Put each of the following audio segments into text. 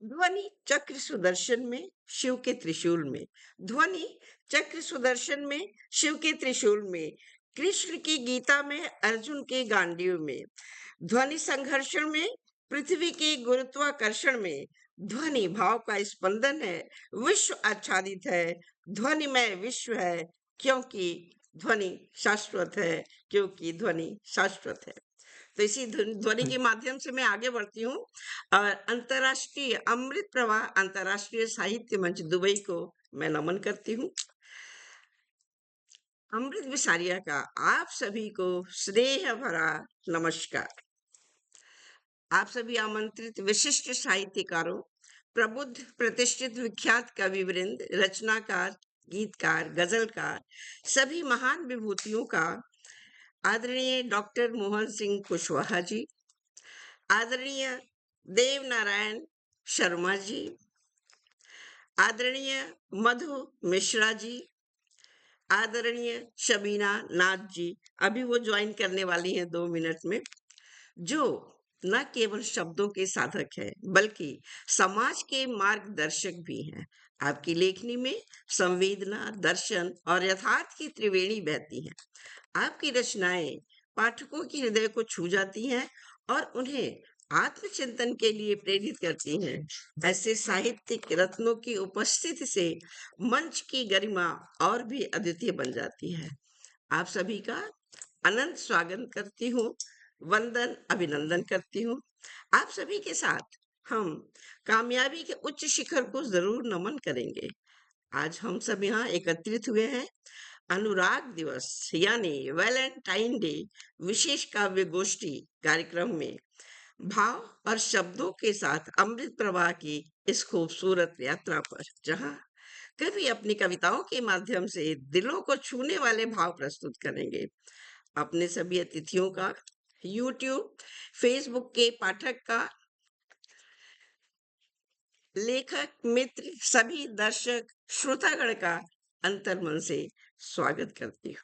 ध्वनि चक्र सुदर्शन में, शिव के त्रिशूल में। ध्वनि चक्र सुदर्शन में, शिव के त्रिशूल में। कृष्ण की गीता में, अर्जुन के गांडीव में। ध्वनि संघर्षण में, पृथ्वी के गुरुत्वाकर्षण में। ध्वनि भाव का स्पंदन है, विश्व आच्छादित है। ध्वनिमय विश्व है, क्योंकि ध्वनि शाश्वत है, क्योंकि ध्वनि शाश्वत है। तो इसी ध्वनि के माध्यम से मैं आगे बढ़ती हूँ और अंतर्राष्ट्रीय अमृत प्रवाह अंतर्राष्ट्रीय साहित्य मंच दुबई को मैं नमन करती हूँ। अमृत विसारिया का आप सभी को स्नेह भरा नमस्कार। आप सभी आमंत्रित विशिष्ट साहित्यकारों, प्रबुद्ध प्रतिष्ठित विख्यात कविवृंद, रचनाकार, गीतकार, गजलकार, सभी महान विभूतियों का आदरणीय डॉक्टर मोहन सिंह कुशवाहा जी, आदरणीय देव नारायण शर्मा जी, आदरणीय मधु मिश्रा जी, आदरणीय शबीना नाथ जी, अभी वो ज्वाइन करने वाली हैं 2 मिनट में, जो न केवल शब्दों के साधक है बल्कि समाज के मार्गदर्शक भी हैं। आपकी लेखनी में संवेदना, दर्शन और यथार्थ की त्रिवेणी बहती है। आपकी रचनाएं पाठकों के हृदय को छू जाती हैं और उन्हें आत्मचिंतन के लिए प्रेरित करती हैं। ऐसे साहित्यिक रत्नों की उपस्थिति से मंच की गरिमा और भी अद्वितीय बन जाती है। आप सभी का अनंत स्वागत करती हूँ, वंदन अभिनंदन करती हूँ। आप सभी के साथ हम कामयाबी के उच्च शिखर को जरूर नमन करेंगे। आज हम सब यहाँ एकत्रित हुए हैं अनुराग दिवस यानी वैलेंटाइन डे विशेष काव्य गोष्ठी कार्यक्रम में भाव और शब्दों के साथ अमृत प्रवाह की इस खूबसूरत यात्रा पर, जहाँ कवि अपनी कविताओं के माध्यम से दिलों को छूने वाले भाव प्रस्तुत करेंगे। अपने सभी अतिथियों का, यूट्यूब, फेसबुक के पाठक का, लेखक, मित्र, सभी दर्शक श्रोतागण का अंतर्मन से स्वागत करती हूँ।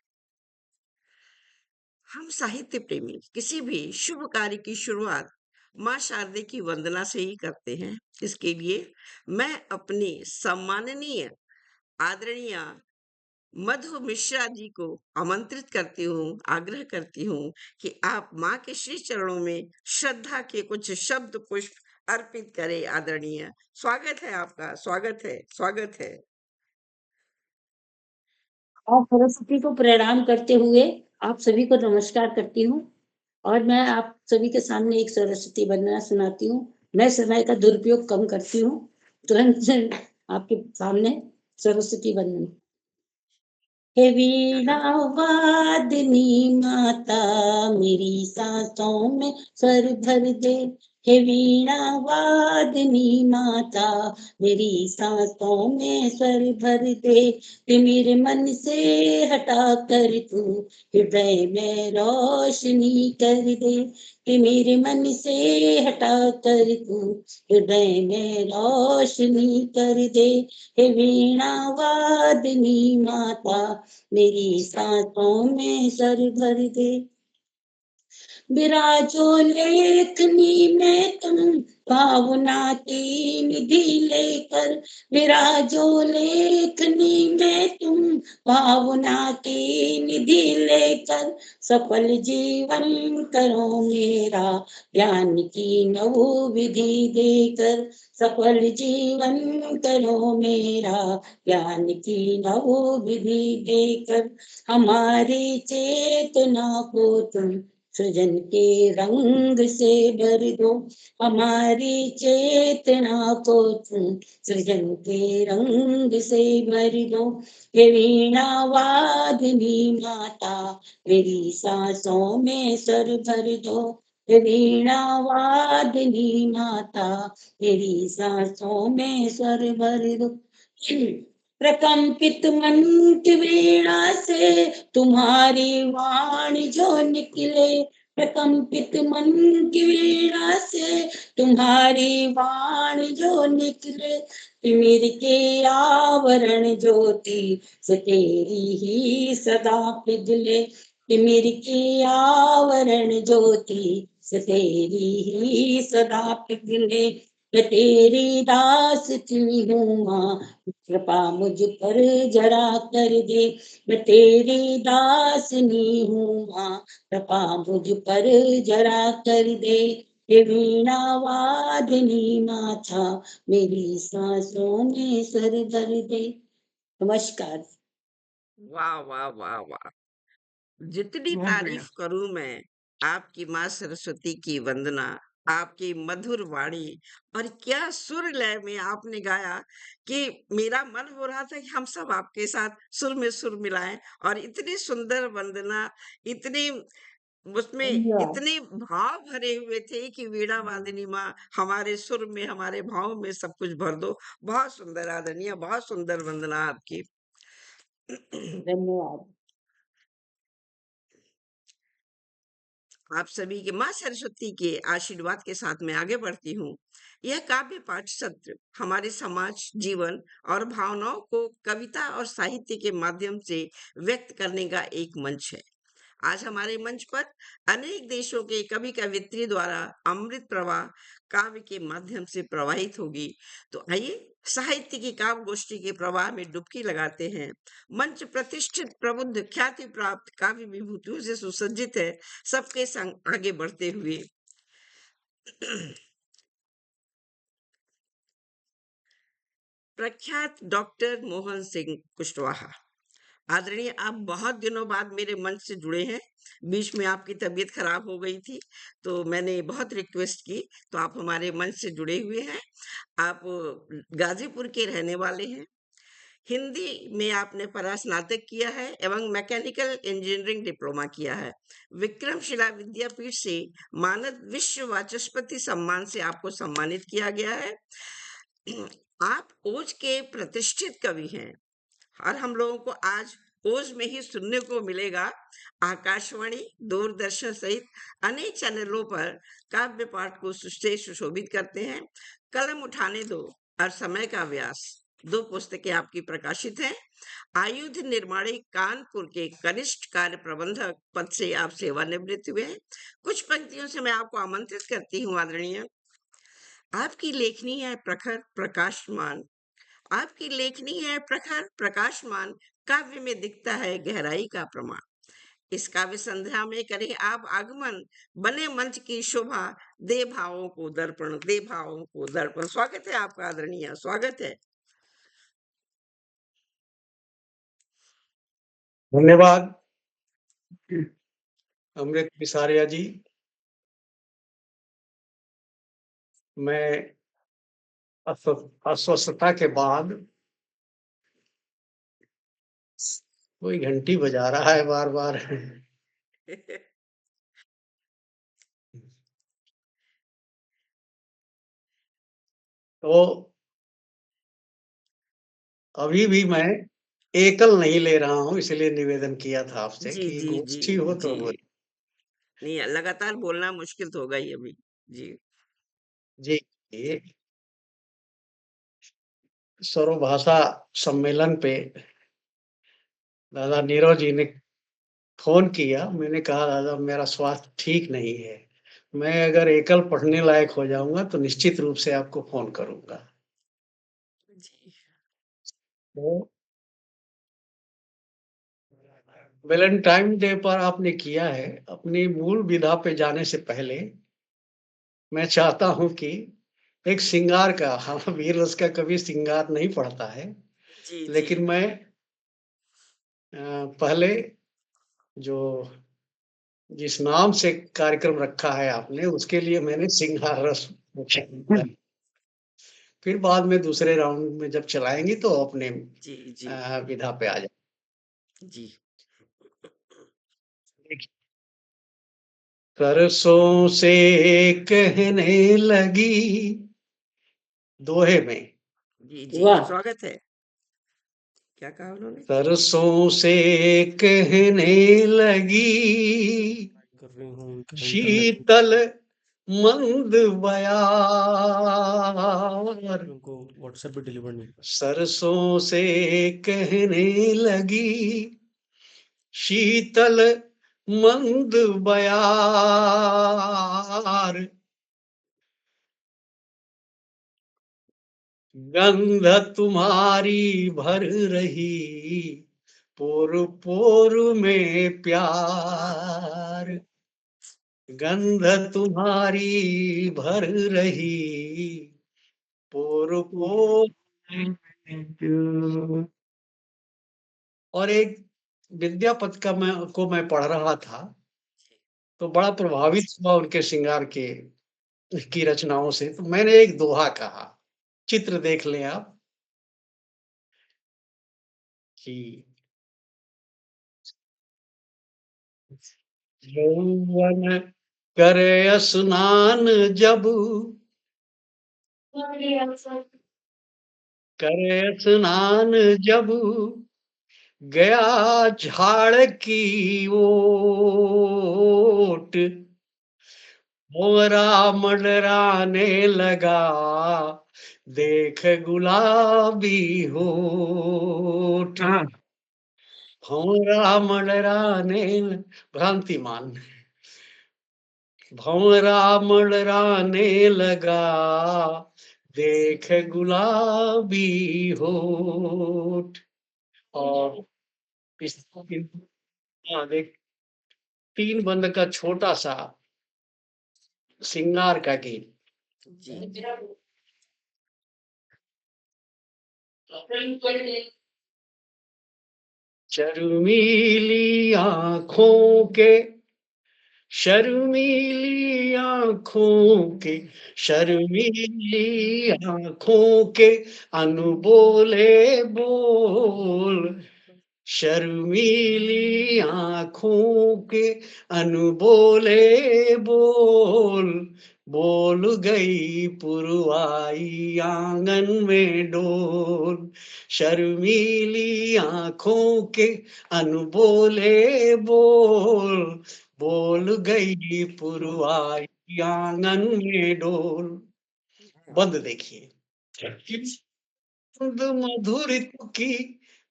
हम साहित्य प्रेमी किसी भी शुभ कार्य की शुरुआत माँ शारदे की वंदना से ही करते हैं। इसके लिए मैं अपनी सम्माननीय आदरणीय मधु मिश्रा जी को आमंत्रित करती हूँ, आग्रह करती हूँ कि आप माँ के श्री चरणों में श्रद्धा के कुछ शब्द पुष्प अर्पित करें। आदरणीय, स्वागत है आपका, स्वागत है, स्वागत है। और सरस्वती को प्रणाम करते हुए आप सभी को नमस्कार करती हूँ और मैं आप सभी के सामने एक सरस्वती वंदना सुनाती हूँ। मैं समय का दुरुपयोग कम करती हूँ, तुरंत आपके सामने सरस्वती वंदना। हे वीणा वादिनी माता मेरी सांसों में स्वर भर दे। हे वीणा वादिनी माता मेरी सांसों में स्वर भर दे। मेरे मन से हटा कर तू हृदय में रोशनी कर दे। कि मेरे मन से हटा कर तू हृदय में रोशनी कर दे। हे वीणा वादिनी माता मेरी सांसों में सर भर दे। विराजो लेखनी में तुम भावना की निधि लेकर। विराजो लेखनी में तुम भावना की निधि लेकर। सफल जीवन करो मेरा ज्ञान की नव विधि देकर। सफल जीवन करो मेरा ज्ञान की नव विधि देकर। हमारी चेतना को तुम सृजन के रंग से भर दो। हमारी चेतना को तुम सृजन के रंग से भर दो। हे वीणा वादिनी माता मेरी सांसों में स्वर भर दो। हे वीणा वादिनी माता मेरी सांसों में स्वर भर दो। प्रकंपित मन की वीणा से तुम्हारी वाणी जो निकले। प्रकंपित मन की वीणा से तुम्हारी वाणी जो निकले। तिमिर के आवरण ज्योति से तेरी ही सदा पिघले। तिमिर के आवरण ज्योति से तेरी ही सदा पिघले। मैं तेरी दासती हूँ माँ, कृपा मुझ पर जरा कर दे। मैं तेरी दासनी हूँ माँ, कृपा मुझ पर जरा कर दे। हे वीणा वादनी माता, मेरी सांसों में सर धर दे। नमस्कार। वाह वाह वाह वाह! जितनी बहुत बढ़िया। तारीफ करूं मैं आपकी माँ सरस्वती की वंदना, आपकी मधुर वाणी, और क्या सुर लय में आपने गाया कि मेरा मन हो रहा था कि हम सब आपके साथ सुर में सुर मिलाएं। और इतनी सुंदर वंदना, इतनी उसमें धन्यवाद। इतने भाव भरे हुए थे कि वीणा वादिनी माँ हमारे सुर में, हमारे भाव में सब कुछ भर दो। बहुत सुंदर आदरणीय, बहुत सुंदर वंदना आपकी। धन्यवाद। आप सभी के माँ सरस्वती के आशीर्वाद के साथ मैं आगे बढ़ती हूँ। यह काव्य पाठ सत्र हमारे समाज, जीवन और भावनाओं को कविता और साहित्य के माध्यम से व्यक्त करने का एक मंच है। आज हमारे मंच पर अनेक देशों के कवि कवियत्री द्वारा अमृत प्रवाह काव्य के माध्यम से प्रवाहित होगी। तो आइए साहित्य की काव्य गोष्ठी के प्रवाह में डुबकी लगाते हैं। मंच प्रतिष्ठित, प्रबुद्ध, ख्याति प्राप्त काव्य विभूतियों से सुसज्जित है। सबके संग आगे बढ़ते हुए प्रख्यात डॉक्टर मोहन सिंह कुशवाहा। आदरणीय, आप बहुत दिनों बाद मेरे मंच से जुड़े हैं। बीच में आपकी तबीयत खराब हो गई थी, तो मैंने बहुत रिक्वेस्ट की, तो आप हमारे मंच से जुड़े हुए हैं। आप गाजीपुर के रहने वाले हैं। हिंदी में आपने परास्नातक किया है एवं मैकेनिकल इंजीनियरिंग डिप्लोमा किया है। विक्रमशिला विद्यापीठ से मानद विश्व वाचस्पति सम्मान से आपको सम्मानित किया गया है। आप ओज के प्रतिष्ठित कवि हैं और हम लोगों को आज ओज में ही सुनने को मिलेगा। आकाशवाणी, दूरदर्शन सहित अनेक चैनलों पर काव्य पाठ को से सुशोभित करते हैं। कलम उठाने दो और समय का व्यास, दो पुस्तकें आपकी प्रकाशित हैं। आयुध निर्माणी कानपुर के कनिष्ठ कार्य प्रबंधक पद से आप सेवानिवृत्त हुए हैं। कुछ पंक्तियों से मैं आपको आमंत्रित करती हूँ आदरणीय। आपकी लेखनी है प्रखर प्रकाशमान, आपकी लेखनी है प्रखर प्रकाशमान, काव्य में दिखता है गहराई का प्रमाण। इस काव्य संध्या में करें आप आगमन, बने मंच की शोभा, दे भावों को दर्पण, दे भावों को दर्पण। स्वागत है आपका आदरणीय, स्वागत है। धन्यवाद अमृत बिसारिया जी। मैं अस्वस्थता के बाद कोई घंटी बजा रहा है बार-बार। तो अभी भी मैं एकल नहीं ले रहा हूँ, इसलिए निवेदन किया था आपसे जी कि जी जी गोष्ठी हो जी। तो हो। नहीं, लगातार बोलना मुश्किल तो होगा ही अभी। जी जी, ये सर्वभाषा सम्मेलन पे दादा नीरज जी ने फ़ोन किया। मैंने कहा दादा मेरा स्वास्थ्य ठीक नहीं है। मैं अगर एकल पढ़ने लायक हो जाऊँगा तो निश्चित रूप से आपको फ़ोन करूँगा। जी तो वैलेंटाइन डे पर आपने किया है, अपनी मूल विधा पे जाने से पहले मैं चाहता हूँ कि एक श्रृंगार का हाँ, वीर रस का कभी श्रृंगार नहीं पड़ता है, जी जी। लेकिन मैं पहले जो जिस नाम से कार्यक्रम रखा है आपने, उसके लिए मैंने श्रृंगार रस रखा है। फिर बाद में दूसरे राउंड में जब चलाएँगे तो अपने जी जी विधा पे आ जाए। जी। सरसों से कहने लगी दोहे में, जी जी, वाह! स्वागत है। क्या कहा उन्होंने? सरसों से कहने लगी कर रही हूँ उनका इंटरनेट शीतल मंद बयार। उनको व्हाट्सएप पे डिलीवर नहीं कर सरसों से कहने लगी शीतल मंद बयार। गंध तुम्हारी भर रही पोर पोर में प्यार, गंध तुम्हारी भर रही पोर पोर में प्यार। और एक विद्यापति का मैं पढ़ रहा था, तो बड़ा प्रभावित हुआ उनके श्रृंगार की रचनाओं से, तो मैंने एक दोहा कहा, चित्र देख लें आप कि यौवन करे स्नान जब, करे स्नान जब, गया झाड़ की ओट, मोरा मंडराने लगा, देख गुलाबी होठ। भंवरा मंडराने भ्रांतिमान, भंवरा मंडराने लगा, देख गुलाबी होठ। और इस हाँ, देख 3 बंद का छोटा सा श्रृंगार का गीत। जी शर्मीली आँखों के, शर्मीली आँखों के, शर्मीली आँखों के अनबोले बोल, शर्मीली आँखों के अनबोले बोल, बोल गई पुरवाई आंगन में डोल, शर्मीली आँखों के अनबोले बोल, बोल गई पुरवाई आंगन में डोल। बंद देखिए, मंद मधुर की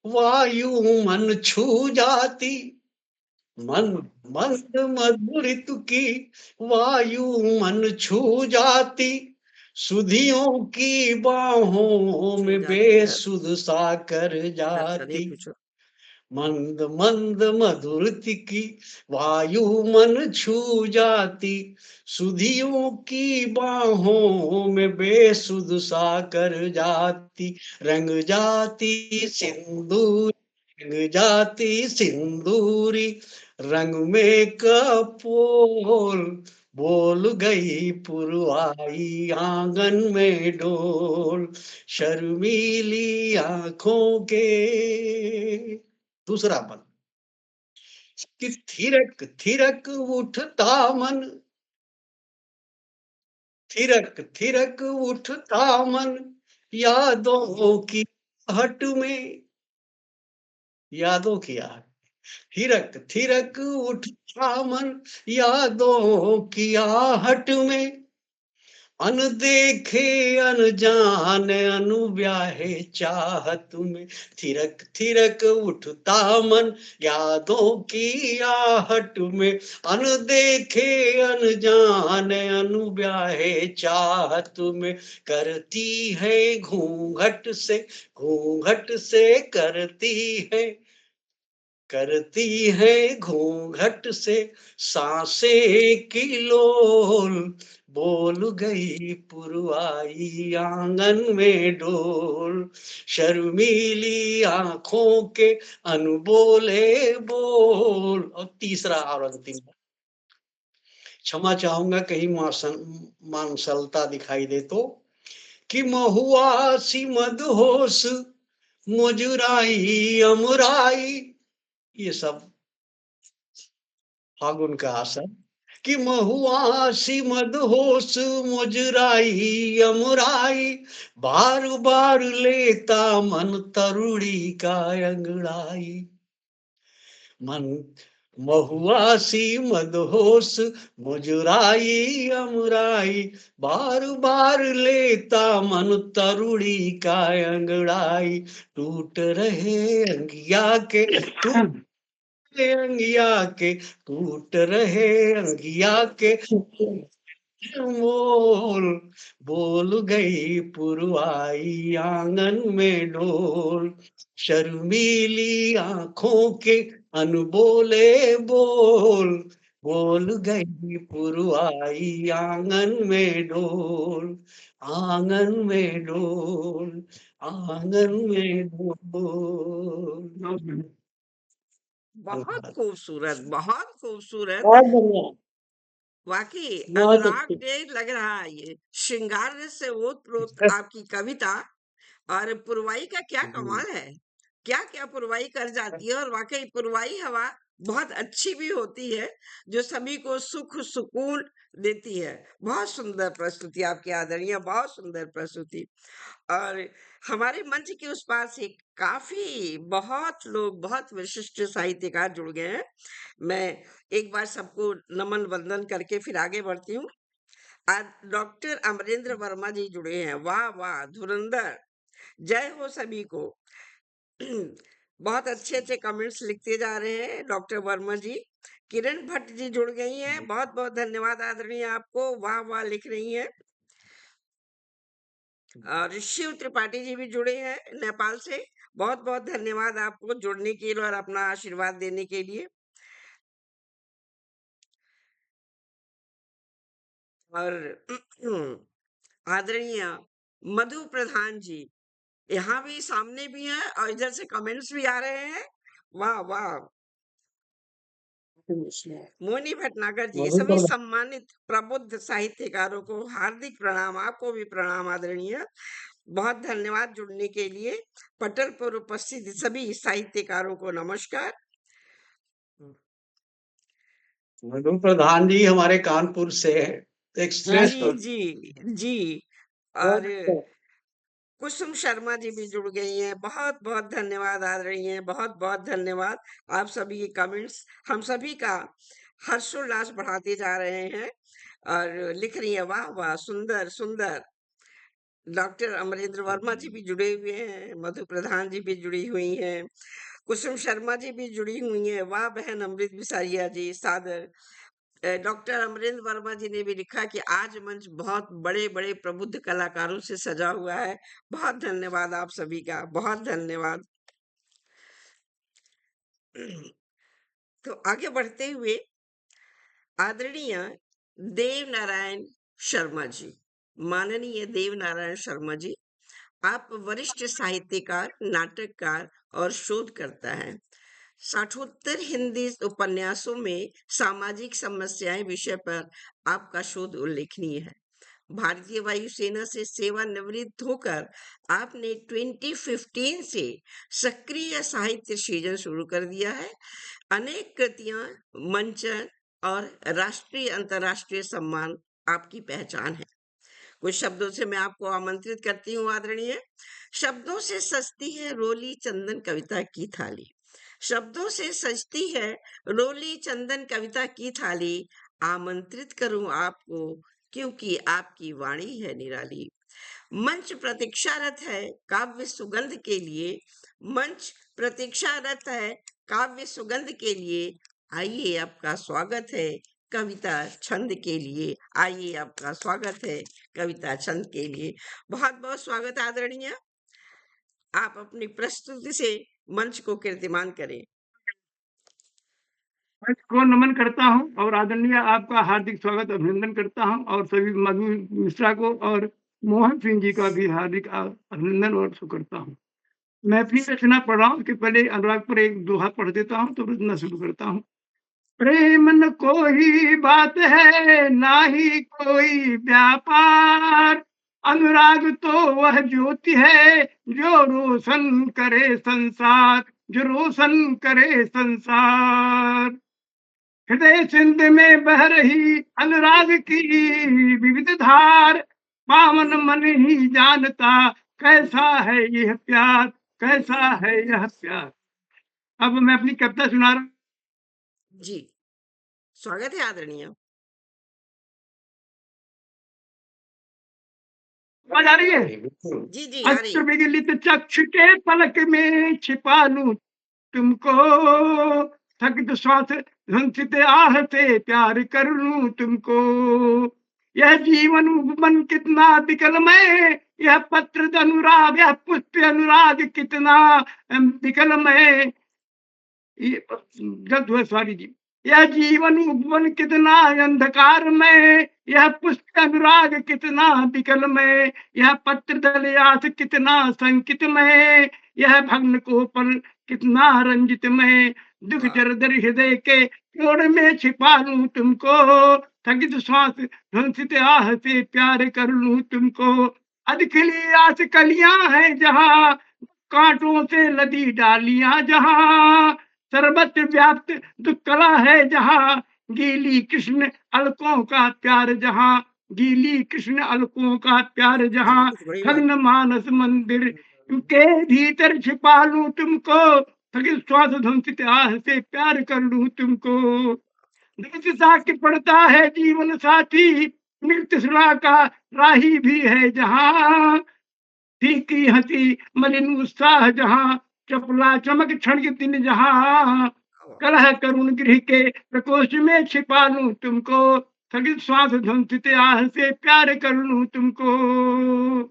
वायु मन छू जाती, मन मंद मधुरित की वायु मन छू जाती, सुधियों की बाहों में बेसुध सा कर जाती, पूछो। मंद मंद मधुरति की वायु मन छू जाती, सुधियों की बाहों में बेसुध सा कर जाती, रंग जाती सिंदूर, रंग जाती सिंदूरी, रंग में कपोल, बोल गई पुरवाई आंगन में डोल, शर्मीली आंखों के। दूसरा पद कि थिरक थिरक उठता मन, थिरक थिरक उठता मन, यादों की हट में, यादों की आहट, थिरक थिरक उठता मन, यादों की आहट में, अनदेखे अनजाने अनुव्याहे चाहत में, थिरक थिरक उठता मन, यादों की आहट में, अनदेखे अनजाने अनुव्याहे चाहत में, करती है घूंघट से करती है, करती है घूंघट से सांसें किलोल, बोल गई पुरवाई आंगन में डोल, शर्मीली आंखों के अनबोले बोल। और तीसरा और अंतिम, क्षमा चाहूंगा कहीं मानसलता दिखाई दे तो, कि महुआ सी मदहोश मुजुराई अमुराई, ये सब फागुन का असर, कि महुआ सी मदहोश मुजराई अमुराई, बार बार लेता मन तरुड़ी का अंगड़ाई, मन महुआ सी मदहोश मुजराई अमुराई, बार बार लेता मन तरुड़ी का अंगड़ाई, टूट रहे अंगिया के, टूट अंगिया के, टूट रहे अंगिया के, मोल, बोल गई पुरवाई आंगन में डोल, शर्मीली आंखों के अनबोले बोल, बोल गई पुरवाई आंगन में डोल, आंगन में डोल, आंगन में डोल। बहुत खूबसूरत, बहुत खूबसूरत। बहुत बढ़िया, वाकई बहुत अनुराग अच्छी। डे लग रहा है ये। श्रृंगार से ओतप्रोत आपकी कविता और पुरवाई का क्या कमाल है। क्या क्या पुरवाई कर जाती है, और वाकई पुरवाई हवा बहुत अच्छी भी होती है, जो सभी को सुख सुकून देती है। बहुत सुंदर प्रस्तुति आपकी आदरणीय, बहुत सुंदर प्रस्तुति। और हमारे मंच के उस पार से काफी बहुत लोग, बहुत विशिष्ट साहित्यकार जुड़ गए हैं। मैं एक बार सबको नमन वंदन करके फिर आगे बढ़ती हूँ। आज डॉक्टर अमरेंद्र वर्मा जी जुड़े हैं। वाह वाह, धुरंधर, जय हो सभी को। बहुत अच्छे अच्छे कमेंट्स लिखते जा रहे हैं डॉक्टर वर्मा जी। किरण भट्ट जी जुड़ गई हैं, बहुत बहुत धन्यवाद आदरणीय आपको, वाह वाह लिख रही हैं। और शिव त्रिपाठी जी भी जुड़े हैं नेपाल से, बहुत बहुत धन्यवाद आपको जुड़ने के लिए और अपना आशीर्वाद देने के लिए। और आदरणीय मधु प्रधान जी यहाँ भी सामने भी हैं, और इधर से कमेंट्स भी आ रहे हैं। वाह वाह। मोनी भटनागर जी, मधु सभी प्रधान सम्मानित प्रबुद्ध साहित्यकारों को हार्दिक प्रणाम। आपको भी प्रणाम आदरणीय, बहुत धन्यवाद जुड़ने के लिए। पटल पर उपस्थित सभी साहित्यकारों को नमस्कार। मधु प्रधान जी हमारे कानपुर से है, एक श्रेष्ठ जी जी जी। और कुसुम शर्मा जी भी जुड़ गई हैं, बहुत बहुत धन्यवाद आदरणीय, बहुत बहुत धन्यवाद। आप सभी के कमेंट्स हम सभी का हर्षोल्लास बढ़ाते जा रहे हैं। और लिख रही है, वाह वाह, सुंदर सुंदर। डॉक्टर अमरेंद्र वर्मा जी भी जुड़े हुए हैं, मधु प्रधान जी भी जुड़ी हुई हैं, कुसुम शर्मा जी भी जुड़ी हुई हैं। वाह बहन अमृत बिसारिया जी, सादर। डॉक्टर अमरेंद्र वर्मा जी ने भी लिखा कि आज मंच बहुत बड़े बड़े प्रबुद्ध कलाकारों से सजा हुआ है। बहुत धन्यवाद आप सभी का, बहुत धन्यवाद। तो आगे बढ़ते हुए आदरणीय देव नारायण शर्मा जी, माननीय देव नारायण शर्मा जी, आप वरिष्ठ साहित्यकार, नाटककार और शोधकर्ता हैं। 60 हिंदी उपन्यासों में सामाजिक समस्याएं विषय पर आपका शोध उल्लेखनीय है। भारतीय वायुसेना से सेवानिवृत्त होकर आपने 2015 से सक्रिय साहित्य सृजन शुरू कर दिया है। अनेक कृतियां, मंचन और राष्ट्रीय अंतर्राष्ट्रीय सम्मान आपकी पहचान है। कुछ शब्दों से मैं आपको आमंत्रित करती हूँ आदरणीय। शब्दों से सजती है रोली चंदन कविता की थाली, शब्दों से सजती है रोली चंदन कविता की थाली। आमंत्रित करूं आपको क्योंकि आपकी वाणी है निराली। मंच प्रतीक्षारत है काव्य सुगंध के लिए, मंच प्रतीक्षारत है काव्य सुगंध के लिए। आइए आपका स्वागत है कविता छंद के लिए, आइए आपका स्वागत है कविता छंद के लिए। बहुत बहुत स्वागत आदरणीय, आप अपनी प्रस्तुति से मंच को कीर्तिमान करें। मंच को नमन करता हूं और आदरणीय आपका हार्दिक स्वागत अभिनंदन करता हूं, और सभी मधु मिश्रा को और मोहन सिंह जी का भी हार्दिक अभिनंदन और शुभ करता हूं। मैं अपनी रचना पढ़ रहा हूं, उसके पहले अनुराग पर एक दोहा पढ़ देता हूं तो रचना शुरू करता हूं। प्रेम न कोई बात है ना ही कोई व्यापार, अनुराग तो वह ज्योति है जो रोशन करे संसार, जो रोशन करे संसार। हृदय सिंध में बह रही अनुराग की विविध धार, पावन मन ही जानता कैसा है यह प्यार, कैसा है यह प्यार। अब मैं अपनी कविता सुना रहा हूं। जी, स्वागत है आदरणीय। आवाज आ रही है? जी जी, आ रही अष्ट है। विगलित चक्ष के पलक में छिपा लूं तुमको, थकित श्वास ध्वंसित आह से प्यार कर लूं तुमको। यह जीवन उपवन कितना विकलमय, यह पत्र अनुराग, यह पुष्प अनुराग कितना विकलमय। गलत हुआ, सॉरी जी। यह जीवन उपवन कितना अंधकार में, यह पुष्प अनुराग कितना विकल में, यह पत्र दलयास कितना संकित में, यह भग्न कोपल कितना रंजित में। दुख जर्जर हृदय के कोण में छिपा लूं तुमको, थकित श्वास ध्वंसित आह से प्यार कर लूं तुमको। अधखिली आस कलियां हैं जहां, कांटों से लदी डालियां जहां, सर्वत्र व्याप्त दुख कला है जहां, गीली कृष्ण अलकों का प्यार जहां, गीली कृष्ण अलकों का प्यार जहां, खग्न मानस मंदिर के भीतर छिपा लूं तुमको, थकित श्वास ध्वंसित आह से प्यार कर लूं तुमको। दिल सा कि पड़ता है जीवन साथी, मृत्युशला का राही भी है जहां, फीकी हंसी मलिन उत्साह जहां, चपला चमक क्षण के दिन जहां, कलह करुण गृह के प्रकोष्ठ में छिपा लूं तुमको, थकित श्वास ध्वंसित आह से प्यार कर लूं तुमको।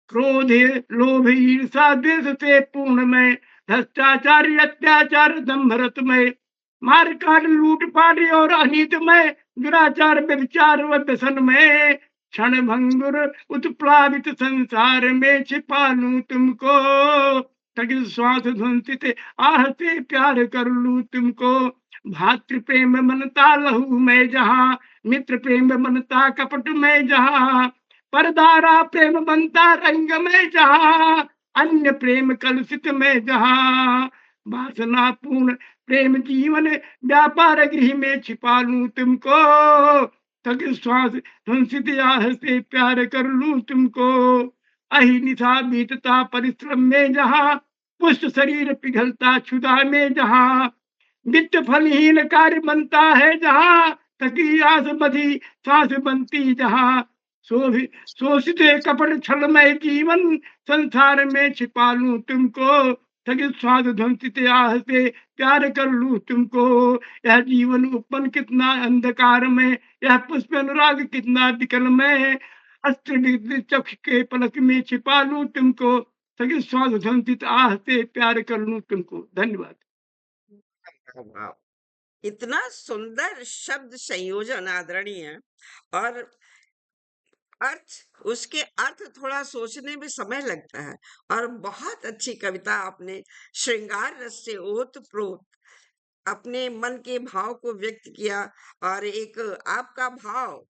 क्रोध लोभ ईर्षा द्वेष से पूर्ण में, भ्रष्टाचार अत्याचार दंभरत में, मार काट लूट पाट और अनित में, दुराचार व्यभिचार व व्यसन में, क्षण भंगुर उत्प्लावित संसार में छिपा लूं तुमको, थकित श्वास ध्वंसित आह से प्यार कर लूं तुमको। भातृ प्रेम मनता लहू में जहां, मित्र प्रेम मनता कपट में जहां, परदारा प्रेम बनता रंग में जहां, अन्य प्रेम कलुषित में जहां, वासना पूर्ण प्रेम जीवन व्यापार गृह में छिपा लूं तुमको, थकित श्वास ध्वंसित आह से प्यार कर लूं तुमको। अहिंसा बीतता परिश्रम में जहां, पुष्ट शरीर पिघलता क्षुधा में जहां, नित्य फलहीन कार्य बनता है जहां, थकी आस बधी सांस बनती जहां, शोषित कपट छलमय जीवन संसार में छिपा लूं तुमको, थकित श्वास ध्वंसित आह से प्यार कर लूं तुमको। यह जीवन उपवन कितना अंधकार में, यह पुष्प अनुराग कितना विकल में, अस्त्र विद्युत चक्ष के पलक में छिपा लूं तुमको, थकित श्वास ध्वंसित आह से प्यार कर लूं तुमको। धन्यवाद। वाह! इतना सुंदर शब्द संयोजन आदरणीय, और उसके अर्थ थोड़ा सोचने में समय लगता है। और बहुत अच्छी कविता आपने श्रृंगार रस से ओतप्रोत अपने मन के भाव को व्यक्त किया। और एक आपका भाव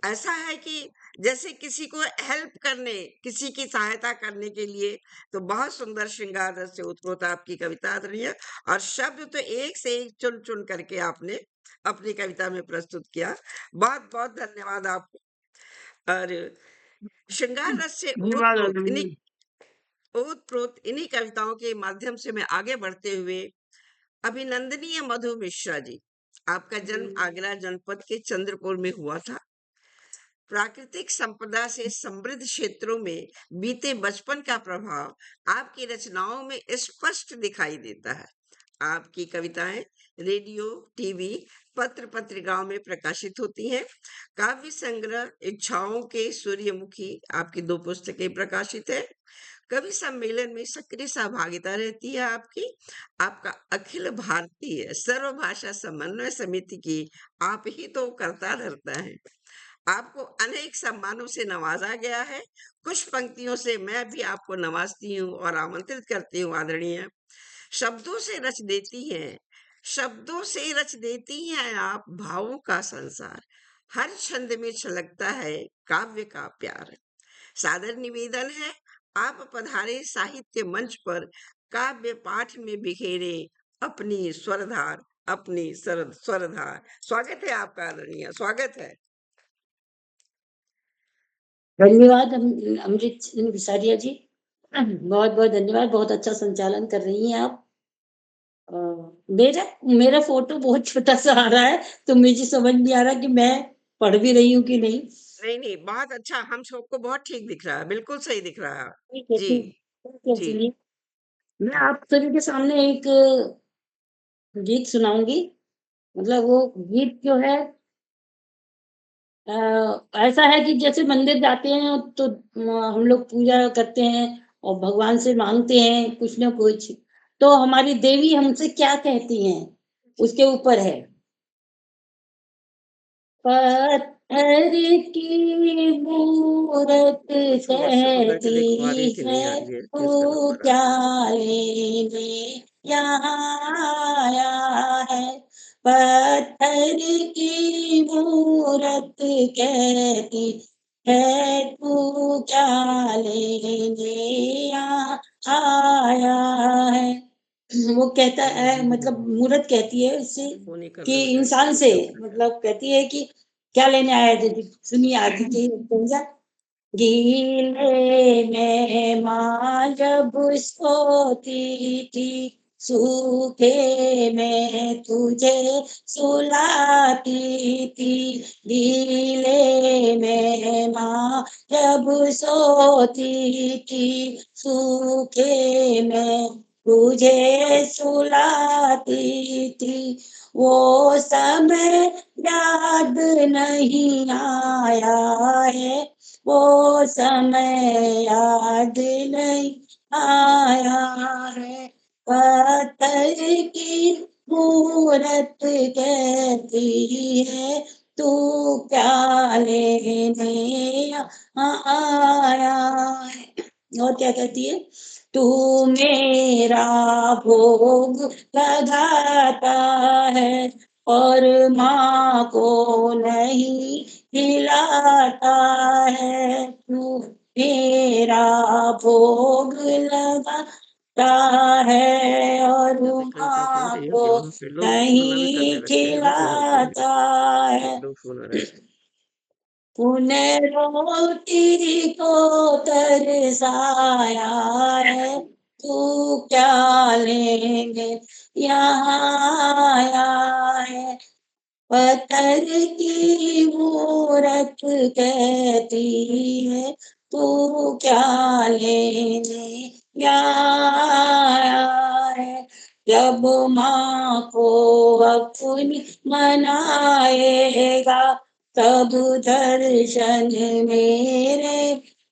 ऐसा है कि जैसे किसी को हेल्प करने, किसी की सहायता करने के लिए, तो बहुत सुंदर श्रृंगार रस से ओतप्रोत आपकी कविता रही। और शब्द तो एक से एक चुन चुन करके आपने अपनी कविता में प्रस्तुत किया। बहुत बहुत धन्यवाद आपको। और श्रृंगार रस से धन्यवाद ओतप्रोत आदरणीय। इन्हीं कविताओं के माध्यम से मैं आगे बढ़ते हुए, अभिनंदनीय मधु मिश्रा जी, आपका जन्म आगरा जनपद के चंद्रपुर में हुआ था। प्राकृतिक संपदा से समृद्ध क्षेत्रों में बीते बचपन का प्रभाव आपकी रचनाओं में स्पष्ट दिखाई देता है। आपकी कविताएं रेडियो, टीवी, पत्र पत्रिकाओं में प्रकाशित होती हैं। काव्य संग्रह इच्छाओं के सूर्यमुखी आपकी 2 पुस्तकें प्रकाशित है। कवि सम्मेलन में सक्रिय सहभागिता रहती है आपकी। आपका अखिल भारतीय सर्वभाषा समन्वय समिति की आप ही तो करता धरता है। आपको अनेक सम्मानों से नवाजा गया है। कुछ पंक्तियों से मैं भी आपको नवाजती हूँ और आमंत्रित करती हूँ आदरणीय। शब्दों से रच देती हैं, शब्दों से रच देती हैं आप भावों का संसार। हर छंद में छलकता है काव्य का प्यार। सादर निवेदन है, आप पधारे साहित्य मंच पर, काव्य पाठ में बिखेरे अपनी स्वरधार, अपनी स्वरधार। स्वागत है आपका आदरणीय, स्वागत है। धन्यवाद अमृत सिंह विसारिया जी, बहुत बहुत धन्यवाद। बहुत अच्छा संचालन कर रही हैं आप। मेरा फोटो बहुत छोटा सा आ रहा है, तो मुझे समझ नहीं आ रहा कि मैं पढ़ भी रही हूँ कि नहीं। नहीं, बहुत अच्छा, हम सबको बहुत ठीक दिख रहा है, बिल्कुल सही दिख रहा है। ठीक है, जी, ठीक है, जी। चलिए मैं आप सभी के सामने एक गीत सुनाऊंगी। मतलब वो गीत जो है ऐसा है कि जैसे मंदिर जाते हैं तो हम लोग पूजा करते हैं और भगवान से मांगते हैं कुछ ना कुछ, तो हमारी देवी हमसे क्या कहती हैं उसके ऊपर है। पत्थर की मूरत जोर से पकड़ के देखो, आ रही कहती कि नहीं आ है रही है, किसका तू नंबर आ क्या रहा है। लेने यहाँ आया है। पत्थर की मूरत कहती है तू क्या लेने यहाँ आया है। वो कहता है मतलब मूरत कहती है उससे फोन ही कर कि लो बेटा, इंसान से कितना हो गया। मतलब कहती है कि क्या लेने आया थे सुनिए आगे की पंजा। गीले में माँ जब सोती थी सूखे में तुझे सुलाती थी। गीले में माँ जब सोती थी सूखे में तुझे सुलाती थी। वो समय याद नहीं आया है। वो समय याद नहीं आया है। पत्थर की मूरत कहती है तू क्या लेने आया है। और क्या कहती है तू मेरा भोग लगाता है और माँ को नहीं खिलाता है। तू मेरा भोग लगाता है और अरे कहीं का फोन माँ चाहिए को कि वहाँ पे लोग मना भी करने नहीं लगते हैं ना बहुत जल्दी। खिलाता है। एक दो फोन आ रहा है। पुनरोटी को तरसाया है तू क्या लेंगे यहाँ आया है। पत्थर की मूरत कहती है तू क्या लेने यहाँ आया है। जब माँ को अपनी मनाएगा तब दर्शन मेरे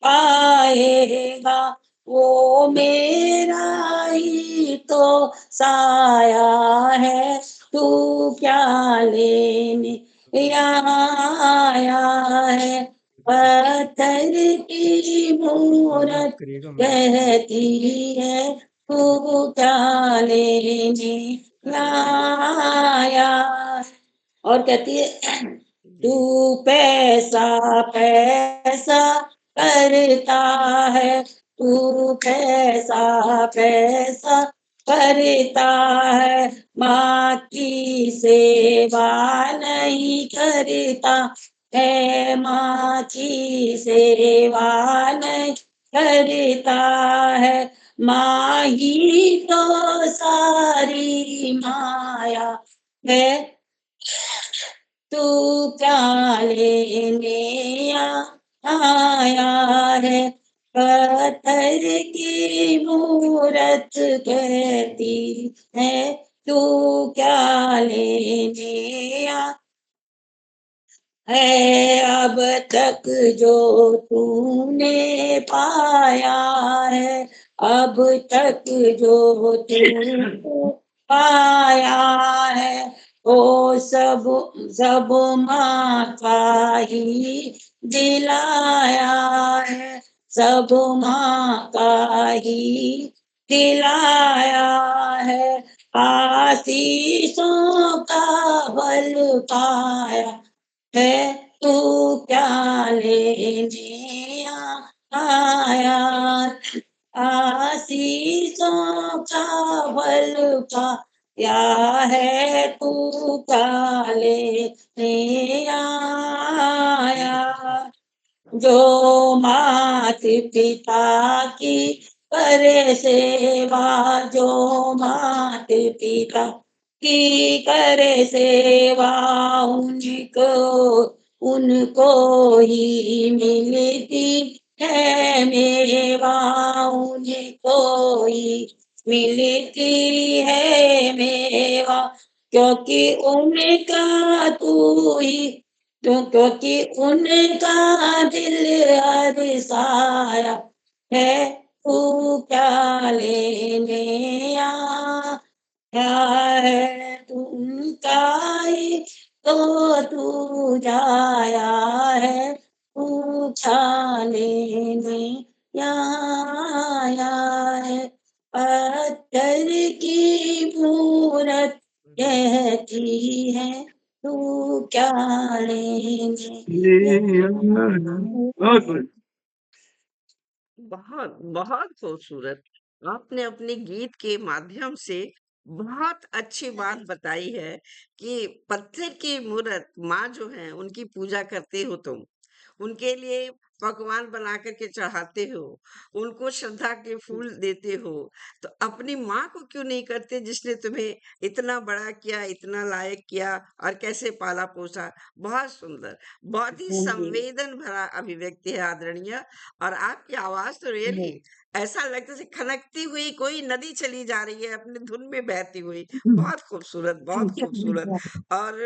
पाएगा। वो मेरा ही तो साया है तू क्या लेने यहाँ आया है। पत्थर की कॉल बैक मूरत करिएगा मैं कहती है तू क्या लेने यहाँ आया है। और कहती है तू जी पैसा पैसा करता है तू पैसा पैसा करता है माँ की सेवा नहीं करता है। माँ की सेवा नहीं करता है। माँ ही तो सारी माया है तू क्या लेने आया है। पत्थर की मूरत कहती है तू क्या लेने आया है। अब तक जो तूने पाया है अब तक जो तूने पाया है वो सब माँ का ही दिलाया है। सब माँ का ही दिलाया है। आशीषों का बल पाया है तू क्या लेने आया। आशीषों का बल पाया है तू क्या लेने आया। जो मात पिता की करे सेवा जो मात पिता की करे सेवा उनको उनको ही मिलती है मेवा। उनको ही मिलती है मेवा क्योंकि उनका तू ही तो क्योंकि उनका दिल हरसाया है, तू क्या लेने आया है, उनका ही तो तू जाया है, पूछा लेने आया है। पत्थर की मूरत कहती है, तू क्या लेने बहुत बढ़िया। बहुत बहुत खूबसूरत। आपने अपने गीत के माध्यम से बहुत अच्छी बात बताई है कि पत्थर की मूर्त माँ जो है उनकी पूजा करते हो तुम, उनके लिए पकवान बना करके चढ़ाते हो, उनको श्रद्धा के फूल देते हो, तो अपनी माँ को क्यों नहीं करते जिसने तुम्हें इतना बड़ा किया, इतना लायक किया और कैसे पाला पोसा। बहुत सुंदर, बहुत ही हाँ जी, संवेदन भरा अभिव्यक्ति है आदरणीय। और आपकी आवाज तो रियली ऐसा लगता है खनकती हुई कोई नदी चली जा रही है अपने धुन में बहती हुई। बहुत खूबसूरत, बहुत खूबसूरत। और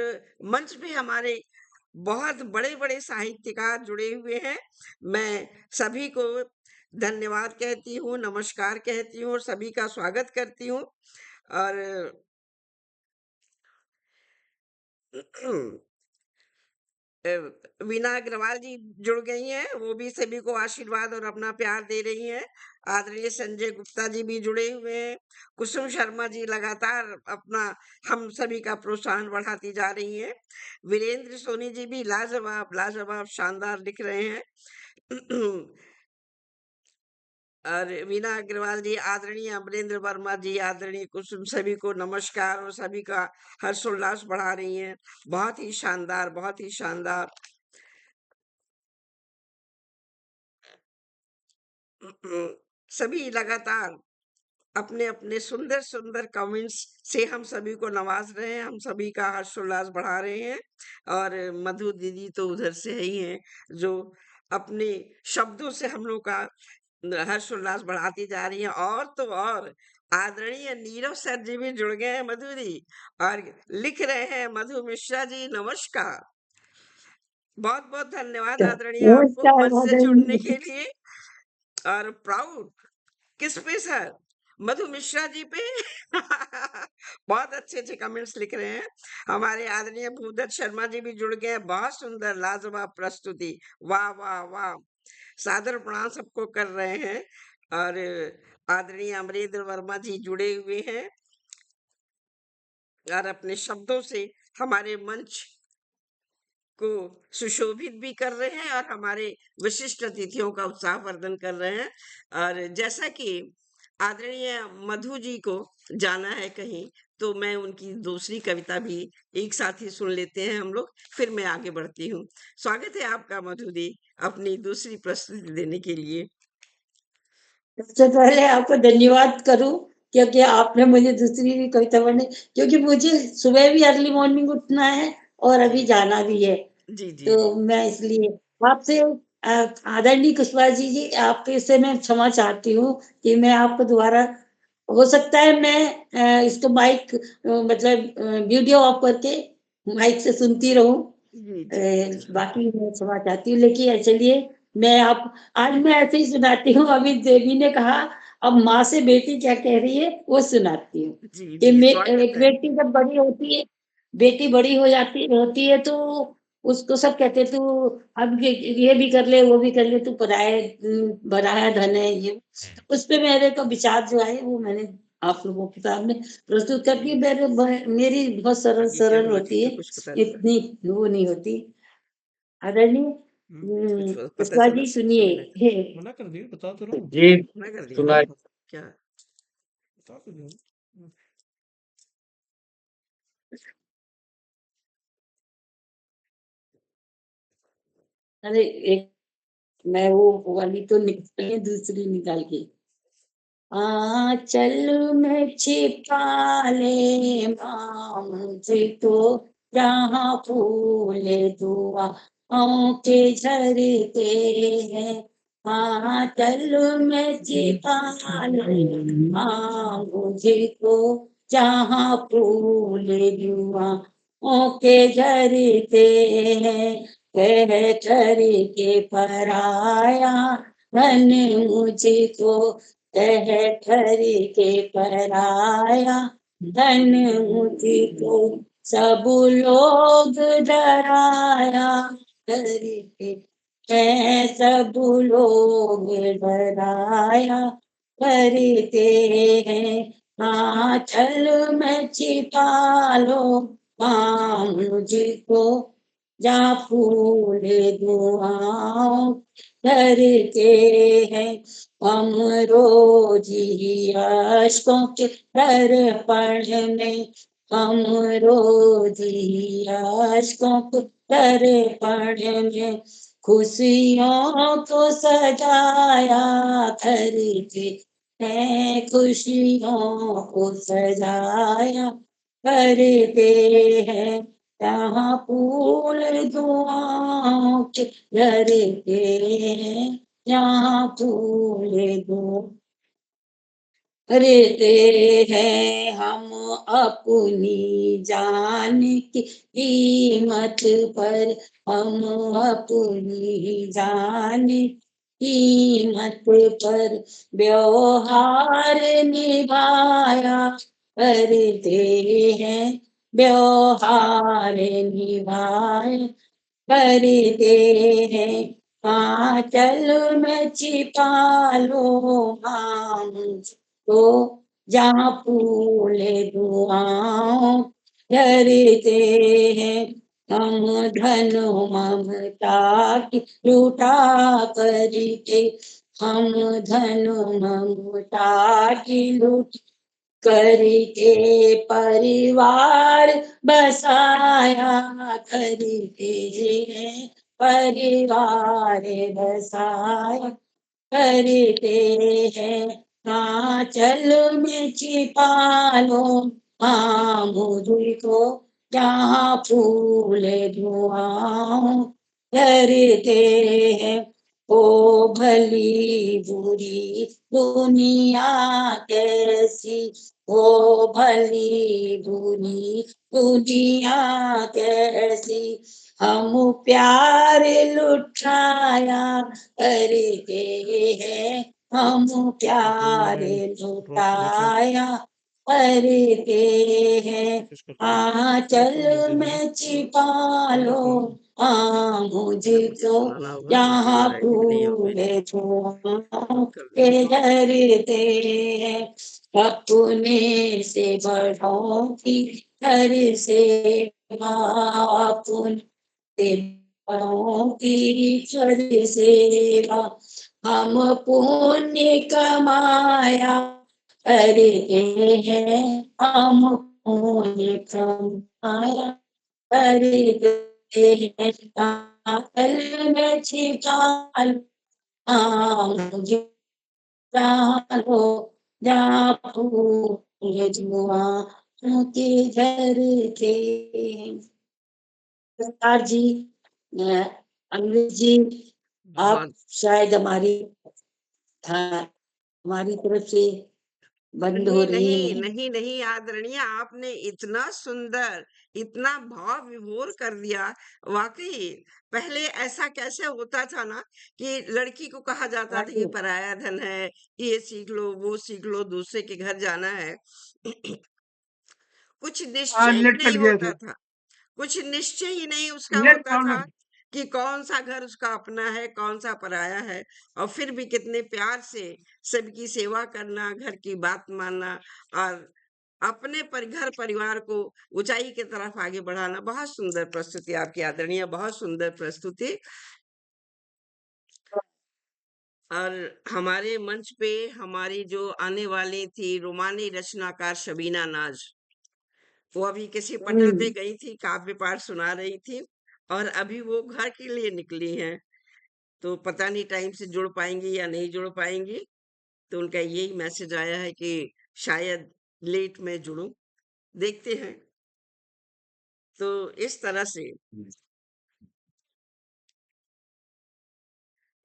मंच पे हमारे बहुत बड़े-बड़े साहित्यकार जुड़े हुए हैं। मैं सभी को धन्यवाद कहती हूँ, नमस्कार कहती हूँ और सभी का स्वागत करती हूँ। और अ, वीना अग्रवाल जी जुड़ गई हैं, वो भी सभी को आशीर्वाद और अपना प्यार दे रही हैं। आदरणीय संजय गुप्ता जी भी जुड़े हुए हैं। कुसुम शर्मा जी लगातार अपना हम सभी का प्रोत्साहन बढ़ाती जा रही हैं। वीरेंद्र सोनी जी भी लाजवाब, लाजवाब, शानदार लिख रहे हैं। और वीना अग्रवाल जी, आदरणीय अमरेंद्र वर्मा जी, आदरणीय कुसुम, सभी को नमस्कार और सभी का हर्षोल्लास बढ़ा रही हैं। बहुत ही शानदार, बहुत ही शानदार। सभी लगातार अपने-अपने सुंदर-सुंदर कमेंट्स से हम सभी को नवाज रहे हैं, हम सभी का हर्षोल्लास बढ़ा रहे हैं। और मधु दीदी तो उधर से ही हैं, जो अपने शब्दों से हम लोग का हर्षोल्लास बढ़ाती जा रही हैं। और तो और आदरणीय नीरव सर जी भी जुड़ गए हैं मधु दी, और लिख रहे हैं मधु मिश्रा जी नमस्कार। बहुत-बहुत धन्यवाद आदरणीय आपको नमस्कार मंच से जुड़ने आदरणीय। के लिए। और प्राउड किस पे सर? मधु मिश्रा जी पे। बहुत अच्छे-अच्छे कमेंट्स लिख रहे हैं। हमारे आदरणीय भूदत्त शर्मा जी भी जुड़ गए हैं। बहुत सुंदर लाजवाब प्रस्तुति। वाह, वाह, वाह! सादर प्रणाम सबको कर रहे हैं। और आदरणीय अमरेंद्र वर्मा जी जुड़े हुए हैं और अपने शब्दों से हमारे मंच को सुशोभित भी कर रहे हैं और हमारे विशिष्ट अतिथियों का उत्साहवर्धन कर रहे हैं। और जैसा कि आदरणीय मधु जी को जाना है कहीं, तो मैं उनकी दूसरी कविता भी एक साथ ही सुन लेते हैं हम लोग, फिर मैं आगे बढ़ती हूँ। स्वागत है आपका मधु दी, अपनी दूसरी प्रस्तुति देने के लिए। सबसे पहले आपको धन्यवाद करूं क्योंकि आपने मुझे दूसरी भी कविता पढ़ने, क्योंकि मुझे सुबह भी अर्ली मॉर्निंग उठना है और अभी जाना भी है, जी, जी, तो जी। मैं इसलिए आपसे आदरणीय कुशवाहा जी आपके से मैं क्षमा चाहती हूँ कि मैं आपको दोबारा, हो सकता है मैं इसको माइक मतलब वीडियो ऑफ करके माइक से सुनती रहूं। जी, जी। बाकी मैं क्षमा चाहती हूँ, लेकिन चलिए मैं आप आज मैं ऐसे ही सुनाती हूँ। अभी देवी ने कहा अब माँ से बेटी क्या कह रही है वो सुनाती हूँ। जी, कि जी, स्वागत एक है। बेटी जब बड़ी होती है, बेटी बड़ी हो जाती होती है तो उसको सब कहते तू अब ये भी कर ले वो भी कर ले, तू पराया धन है ये। उस पे मेरे को विचार जो आए वो मैंने आप लोगों के सामने प्रस्तुत करती हूँ। मेरी बहुत सरल आगे क्या सरल हुआ जी, होती तो है, कुछ पता चला? इतनी वो नहीं होती। आदरणीय कुछ पता पुष्पा चला? जी सुनिए। हे मना कर दिया, बता तो रहा हूँ। जी, मना कर दिया? सुनाइए। क्या? बता तो दिया। अरे एक मैं वो वाली तो निकल दूसरी निकाल के आंचल में छिपा ले माँ मुझको, जहाँ फूल दुआओं के झरते हैं। आंचल में छिपा ले माँ मुझको, जहाँ फूल के झरते हैं, कह करके पराया धन मुझको, कह करके पराया धन मुझको, सब लोग डराया करके है, सब लोग डराया करते हैं। आंचल में छिपा लो मुझको, जा फूल दुआओं करते हैं। हम रोज ही अश्कों के दर्पण में, हम रोज ही अश्कों के दर्पण में खुशियों को सजाया करते हैं, खुशियों को सजाया करते हैं। जहाँ फूल दुआओं के झरते हैं, जहाँ फूल दुआ करते हैं। हम अपनी जान की कीमत पर, हम अपनी जान कीमत पर व्यवहार निभाया करते हैं, व्यवहार निभाए करते हैं। आंचल में छिपा लो मुझको, जहाँ फूल दुआओं धरते हैं। हम धन ममता की लूटा करके, हम धन ममता की लूट करके परिवार बसाया करते हैं, परिवार बसाया करते हैं। आंचल में छिपा लो मुझको, जहाँ फूल दुआओं करते हैं। ओ भली बुरी दुनिया कैसी, ओ भली बुरी दुनिया कैसी, हम प्यार लुटाया करते हैं, हम प्यार बहन ड्रॉप कर देती हो लुटाया करते हैं। इसका तुम आंचल रिकॉर्डिंग दे दिया में छिपा लो क्या मुझे मुझको, सुनाना होगा, मुझे जहाँ राइटिंग नहीं हो फूल मेरी, धुआं कर के लेंगे। झरते हैं। अपने से बड़ों की घर से अपने से बड़ों की घर सेवा, हम पुण्य कमाया करते हैं, हम पुण्य कमाया करते हैं। आंचल में छिपा मुझे, डालो जा फूल जुआ के झरते। सरकार जी, अंग्रेज जी, आप बहुत शायद हमारी तरफ से बंद हो नहीं रही नहीं हैं। नहीं नहीं आदरणीय, आपने इतना सुंदर, इतना भाव विभोर कर दिया। वाकई पहले ऐसा कैसे होता था ना, कि लड़की को कहा जाता था कि पराया धन है, ये सीख लो वो सीख लो, दूसरे के घर जाना है। कुछ निश्चय आज ही नेट नहीं कट गया होता था, था, कुछ निश्चय ही नहीं उसका नेट होता था प्रॉब्लम। कि कौन सा घर उसका अपना है, कौन सा पराया है। और फिर भी कितने प्यार से सबकी सेवा करना, घर की बात मानना, और अपने घर परिवार को ऊंचाई की तरफ आगे बढ़ाना। बहुत सुंदर प्रस्तुति आपकी आदरणीय, बहुत सुंदर प्रस्तुति। और हमारे मंच पे हमारी जो आने वाली थी रोमानी रचनाकार शबीना नाज, वो अभी किसी पटल पे गई थी, काव्य पाठ सुना रही थी, और अभी वो घर के लिए निकली हैं। तो पता नहीं टाइम से जुड़ पाएंगी या नहीं जुड़ पाएंगी। तो उनका यही मैसेज आया है कि शायद लेट में जुड़ूं, देखते हैं। तो इस तरह से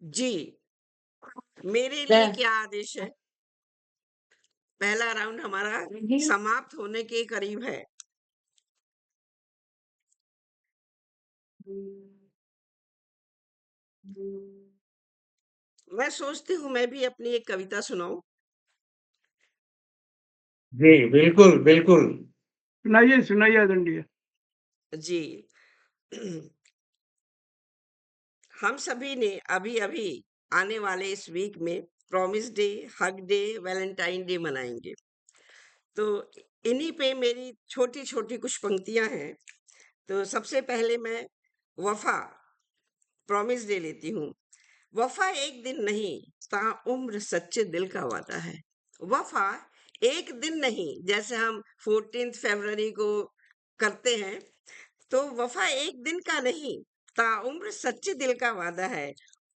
जी, मेरे लिए क्या आदेश है? पहला राउंड हमारा समाप्त होने के करीब है। मैं सोचती हूँ मैं भी अपनी एक कविता सुनाऊँ। जी, बिल्कुल, बिल्कुल। सुनाइए, सुनाइए आदरणीय। जी। हम सभी ने अभी-अभी आने वाले इस वीक में promise day, hug day, Valentine day मनाएँगे। तो इन्हीं पे मेरी छोटी-छोटी कुछ पंक्तियाँ हैं। तो सबसे पहले मैं वफ़ा, प्रॉमिस डे लेती हूँ। वफ़ा एक दिन नहीं, ताउम्र सच्चे दिल का वादा है। वफ़ा एक दिन नहीं, जैसे हम 14th फरवरी को करते हैं, तो वफ़ा एक दिन का नहीं, ताउम्र सच्चे दिल का वादा है।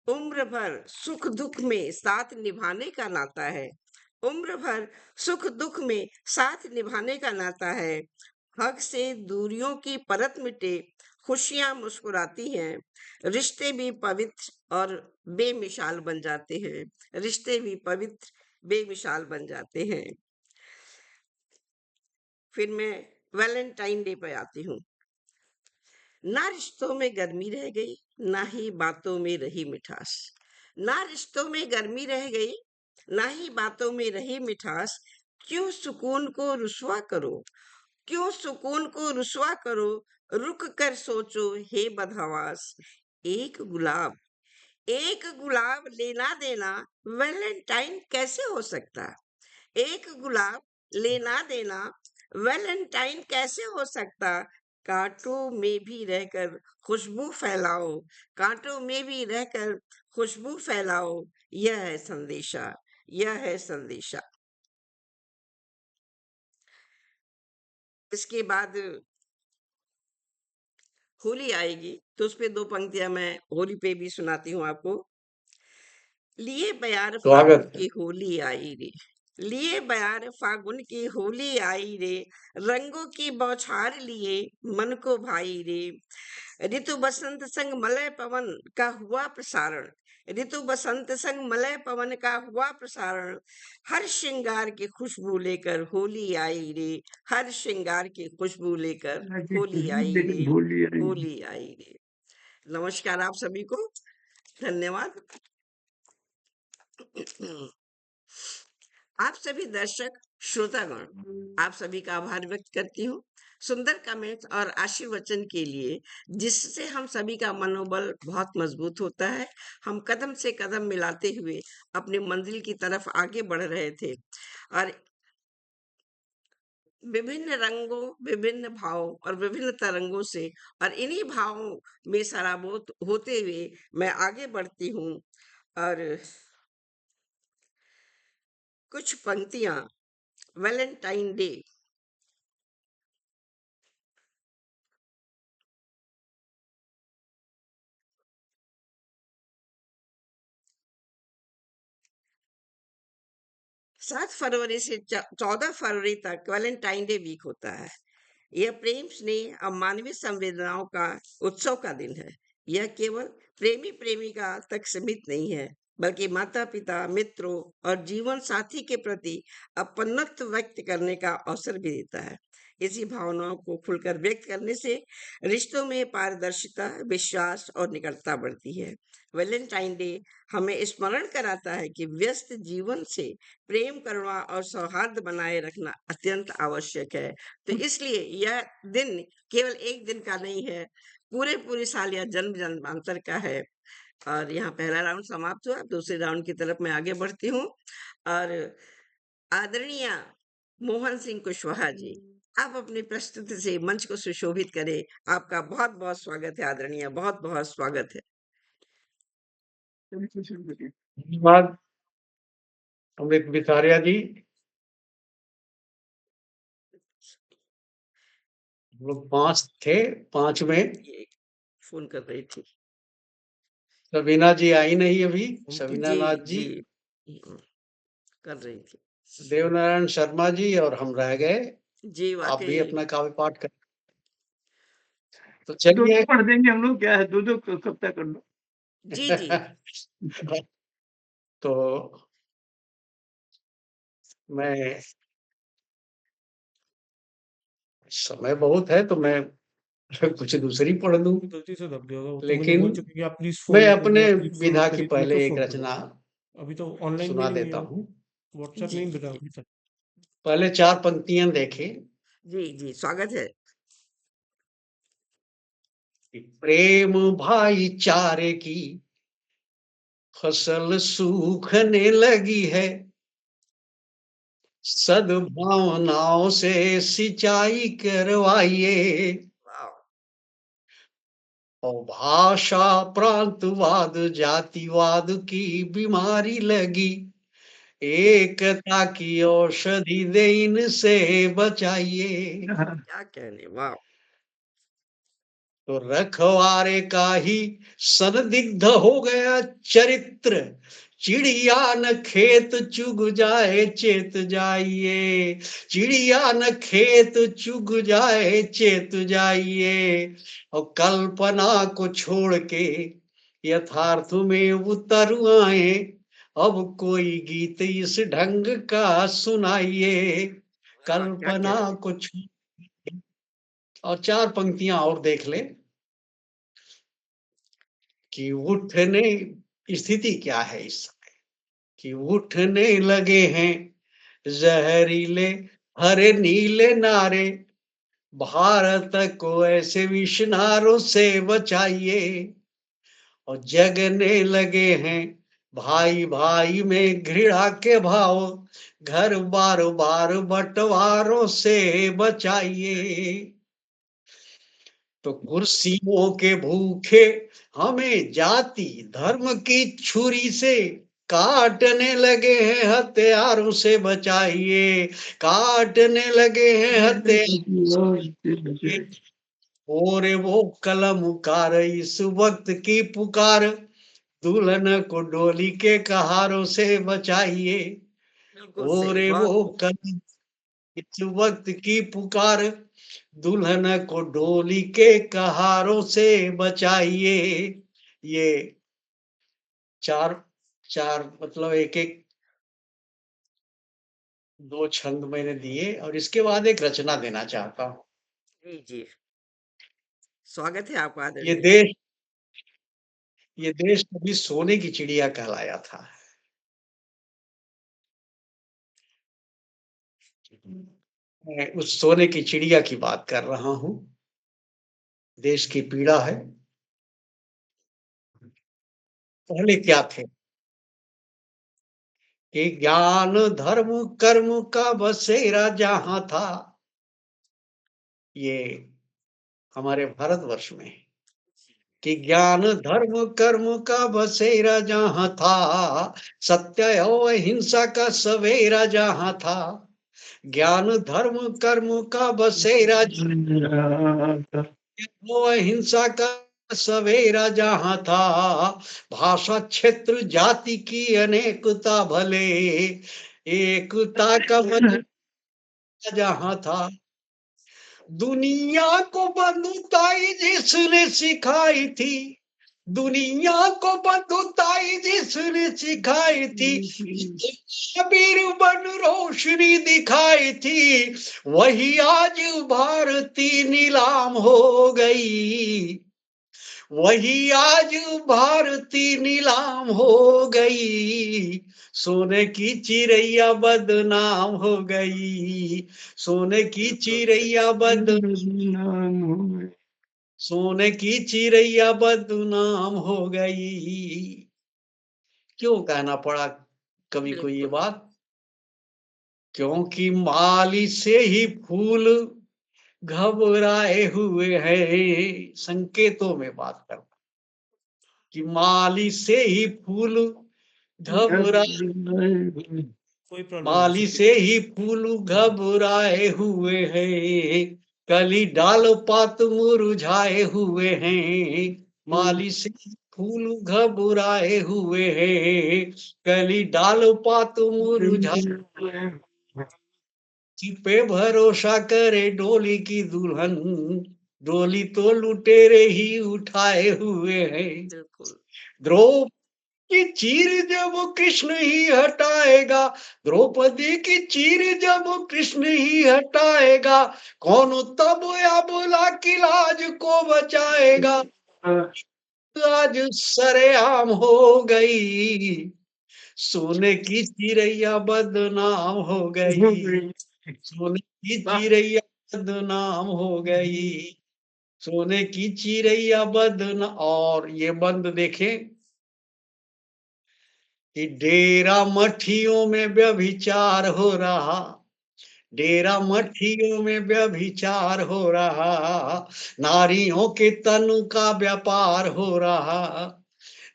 उम्र भर सुख-दुख में साथ निभाने का नाता है। उम्र भर सुख-दुख में साथ निभाने का नाता है। हक से दूरियों की परत मिटे, खुशियाँ मुस्कुराती हैं। रिश्ते भी पवित्र और बेमिसाल बन जाते हैं। रिश्ते भी पवित्र, बेमिसाल बन जाते हैं। फिर मैं वैलेंटाइन डे पे आती हूँ। ना रिश्तों में गर्मी रह गई, ना ही बातों में रही मिठास। ना रिश्तों में गर्मी रह गई, ना ही बातों में रही मिठास। क्यों सुकून को रुसवा करो, क्यों सुकून को रुसवा करो, रुक कर सोचो हे बदहवास। एक गुलाब, एक गुलाब लेना देना वैलेंटाइन कैसे हो सकता? एक गुलाब लेना देना वैलेंटाइन कैसे हो सकता? कांटों में भी रहकर खुशबू फैलाओ, कांटों में भी रहकर खुशबू फैलाओ। यह है संदेशा, यह है संदेशा। इसके बाद होली आएगी, तो उस पे 2 पंक्तियाँ मैं होली पे भी सुनाती हूँ आपको। लिए बयार फागुन स्वागत है। की होली आई रे, लिए बयार फागुन की होली आई रे, रंगों की बौछार लिए मन को भाई रे। ऋतु बसंत संग मलय पवन का हुआ प्रसारण, ऋतु बसंत संग मलय पवन का हुआ प्रसारण। हर श्रृंगार की खुशबू लेकर होली आई रे, हर श्रृंगार की खुशबू लेकर होली आई रे, भूलिए नहीं। होली आई रे। नमस्कार आप सभी को, धन्यवाद। आप सभी दर्शक श्रोतागण, आप सभी का आभार व्यक्त करती हूँ सुंदर कमेंट्स और आशीर्वचन के लिए, जिससे हम सभी का मनोबल बहुत मजबूत होता है। हम कदम से कदम मिलाते हुए अपनी मंजिल की तरफ आगे बढ़ रहे थे, और विभिन्न रंगों, विभिन्न भावों और विभिन्न तरंगों से और इन्हीं भावों में सराबोर होते हुए मैं आगे बढ़ती हूँ। और कुछ पंक्तियां वैलेंटाइन डे। सात फरवरी से 14 फरवरी तक वैलेंटाइन डे वीक होता है। यह प्रेम, स्नेह और मानवीय संवेदनाओं का उत्सव का दिन है। यह केवल प्रेमी प्रेमिका तक सीमित नहीं है, बल्कि माता पिता, मित्रों और जीवन साथी के प्रति अपनत्व व्यक्त करने का अवसर भी देता है। इसी भावनाओं को खुलकर व्यक्त करने से रिश्तों में पारदर्शिता, विश्वास और निकटता बढ़ती है। वैलेंटाइन डे हमें स्मरण कराता है कि व्यस्त जीवन से प्रेम, करुणा और सौहार्द बनाए रखना अत्यंत आवश्यक है। तो इसलिए यह दिन केवल एक दिन का नहीं है, पूरे साल या जन्म जन्मांतर का है। और यहाँ पहला राउंड समाप्त हुआ, दूसरे राउंड की तरफ मैं आगे बढ़ती हूँ। और आदरणीय मोहन सिंह कुशवाहा जी, आप अपनी प्रस्तुति से मंच को सुशोभित करें। आपका बहुत बहुत स्वागत है आदरणीय, बहुत बहुत स्वागत है। धन्यवाद अमृत बिसारिया जी। हम लोग 5 थे, 5 में ये फोन कर रही थी। सबीना जी आई नहीं अभी, सबीना जी नाथ जी, जी कर रही थी। देवनारायण शर्मा जी और हम रह गए। जी आप भी वाकई। अपना काव्य पाठ कर। तो दो चलिए। पढ़ देंगे हम लोग, क्या है, दो कविता कर लो। जी जी तो मैं, समय बहुत है तो मैं कुछ दूसरी पढ़ दूं। गलती से दब गया होगा, वो तो मुझे लेकिन बोल चुके कि आप प्लीज मैं फॉलो करिए, अपने आप प्लीज फॉलो विधा की करिए, तो मैं तो पहले एक फॉलो करूँ। रचना अभी तो ऑनलाइन भी सुना नहीं है देता वो, हूँ। व्हाट्सएप जी नहीं जी मिला जी अभी तक। पहले 4 पंक्तियां देखे जी जी स्वागत है। कि प्रेम भाईचारे की फसल सूखने लगी है, सद्भावनाओं से सिंचाई करवाइए, वाह और भाषा प्रांतवाद जातिवाद की बीमारी लगी, एकता की औषधि दे इनसे बचाइए। क्या कहने, वाह तो रखवारे का ही संदिग्ध हो गया चरित्र, चिड़िया न खेत चुग जाए चेत जाइए, चिड़िया न खेत चुग जाए चेत जाइए, और कल्पना को छोड़ के यथार्थ में उतर आए, अब कोई गीत इस ढंग का सुनाइए, वाह क्या कल्पना कहने। को छोड़। और 4 पंक्तियां और देख ले कि उठने स्थिति क्या है इस समय, कि उठने लगे हैं जहरीले हरे नीले नारे, भारत को ऐसे विषनारों से बचाइए, और जगने लगे हैं भाई भाई में घृणा के भाव, घर बार बार बंटवारों से बचाइए। तो कुर्सियों के भूखे हमें जाति धर्म की छुरी से काटने लगे हैं, हथियारों से बचाइए, काटने लगे हैं हथियारों से। और वो कलम उकार इस वक्त की पुकार, दुल्हन को डोली के कहारों से बचाइए, बिल्कुल और सही, बहुत वो खूब। कलम इस वक्त की पुकार, दुल्हन को डोली के कहारों से बचाइए। ये 4 4 मतलब एक एक 2 छंद मैंने दिए, और इसके बाद एक रचना देना चाहता हूँ। जी जी स्वागत है आपका ये आदरणीय। देश ये देश कभी सोने की चिड़िया कहलाया था। मैं उस सोने की चिड़िया की बात कर रहा हूँ। देश की पीड़ा है। पहले क्या थे कि ज्ञान धर्म कर्म का बसेरा जहाँ था, ये हमारे भारतवर्ष में, कि ज्ञान धर्म कर्म का बसेरा जहाँ था, सत्य और अहिंसा का सवेरा जहाँ था, ज्ञान धर्म कर्म का बसेरा वो अहिंसा का सवेरा जहाँ था, भाषा क्षेत्र जाति की अनेकता भले, एकता का मंत्र जहाँ था, दुनिया को बंधुताई जिसने सिखाई थी, दुनिया को बंधुताई जिसने सिखाई थी, कबीर बन रोशनी दिखाई थी, वही आज भारती नीलाम हो गई, वही आज भारती नीलाम हो गई, सोने की चिड़ैया बदनाम हो गई, सोने की बिल्कुल सही। चिड़ैया बदनाम हो गई, सोने की चिड़ैया बदनाम हो गई। क्यों कहना पड़ा कवि को ये बिल्कुल बात? क्योंकि माली से ही फूल घबराए हुए हैं। संकेतों में बात कर, कि माली से ही फूल घबराए, कोई प्रॉब्लम नहीं माली सर। से ही फूल घबराए हुए हैं, कली डाल पात मुरझाए हुए हैं, माली से ही फूल घबराए हुए हैं, कली डाल पात मुरझाए, पे भरोसा करे डोली की दुल्हन, डोली तो लुटेरे ही उठाए हुए हैं, बिल्कुल द्रौपदी की चीर जब कृष्ण ही हटाएगा, द्रौपदी की चीर जब कृष्ण ही हटाएगा, कौन तब या बोला कि लाज को बचाएगा। आज सरेआम हो गई, सोने की चिड़ैया बदनाम हो गई, सोने की चिड़ैया बदनाम हो गई, सोने की चिड़ैया बदनाम। और ये बंद देखें कि डेरा मठियों में व्यभिचार हो रहा, डेरा मठियों में व्यभिचार हो रहा, नारियों के तन का व्यापार हो रहा,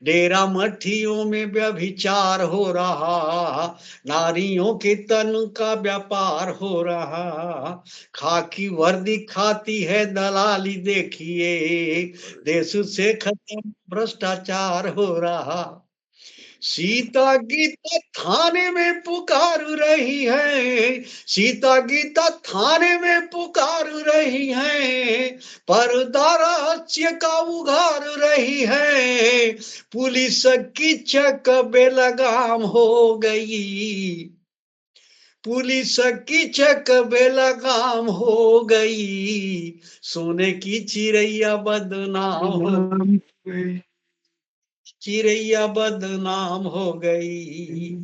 डेरा मठियों में व्यभिचार हो रहा, नारियों के तन का व्यापार हो रहा, खाकी वर्दी खाती है दलाली देखिए, देश से खत्म भ्रष्टाचार हो रहा। सीता गीता थाने में पुकार रही है, सीता गीता थाने में पुकार रही है, पर्दा रहस्य का उघार रही है, पुलिस की चक बेलगाम हो गई, पुलिस की चक बेलगाम हो गई, सोने की चिड़ैया बदनाम हो, चिड़ैया बदनाम हो गई।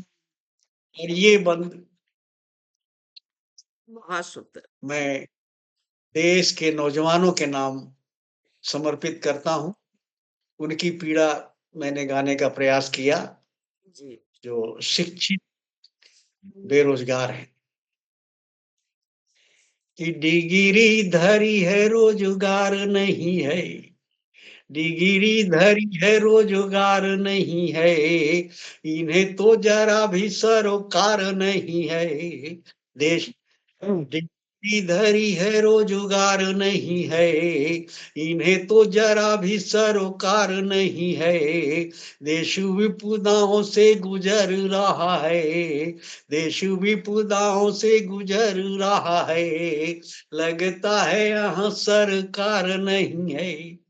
और ये बंद बहुत सुंदर। मैं देश के नौजवानों के नाम समर्पित करता हूँ। उनकी पीड़ा मैंने गाने का प्रयास किया, जी। जो शिक्षित बेरोजगार हैं। कि डिग्री धरी है रोजगार नहीं है, डिग्री धरी है रोजगार नहीं है, इन्हें तो जरा भी सरोकार नहीं है। देश डिग्री धरी है रोजगार नहीं है, इन्हें तो जरा भी सरोकार नहीं है, देश विपदाओं से गुजर रहा है, देश विपदाओं से गुजर रहा है, लगता है यहाँ सरकार नहीं है।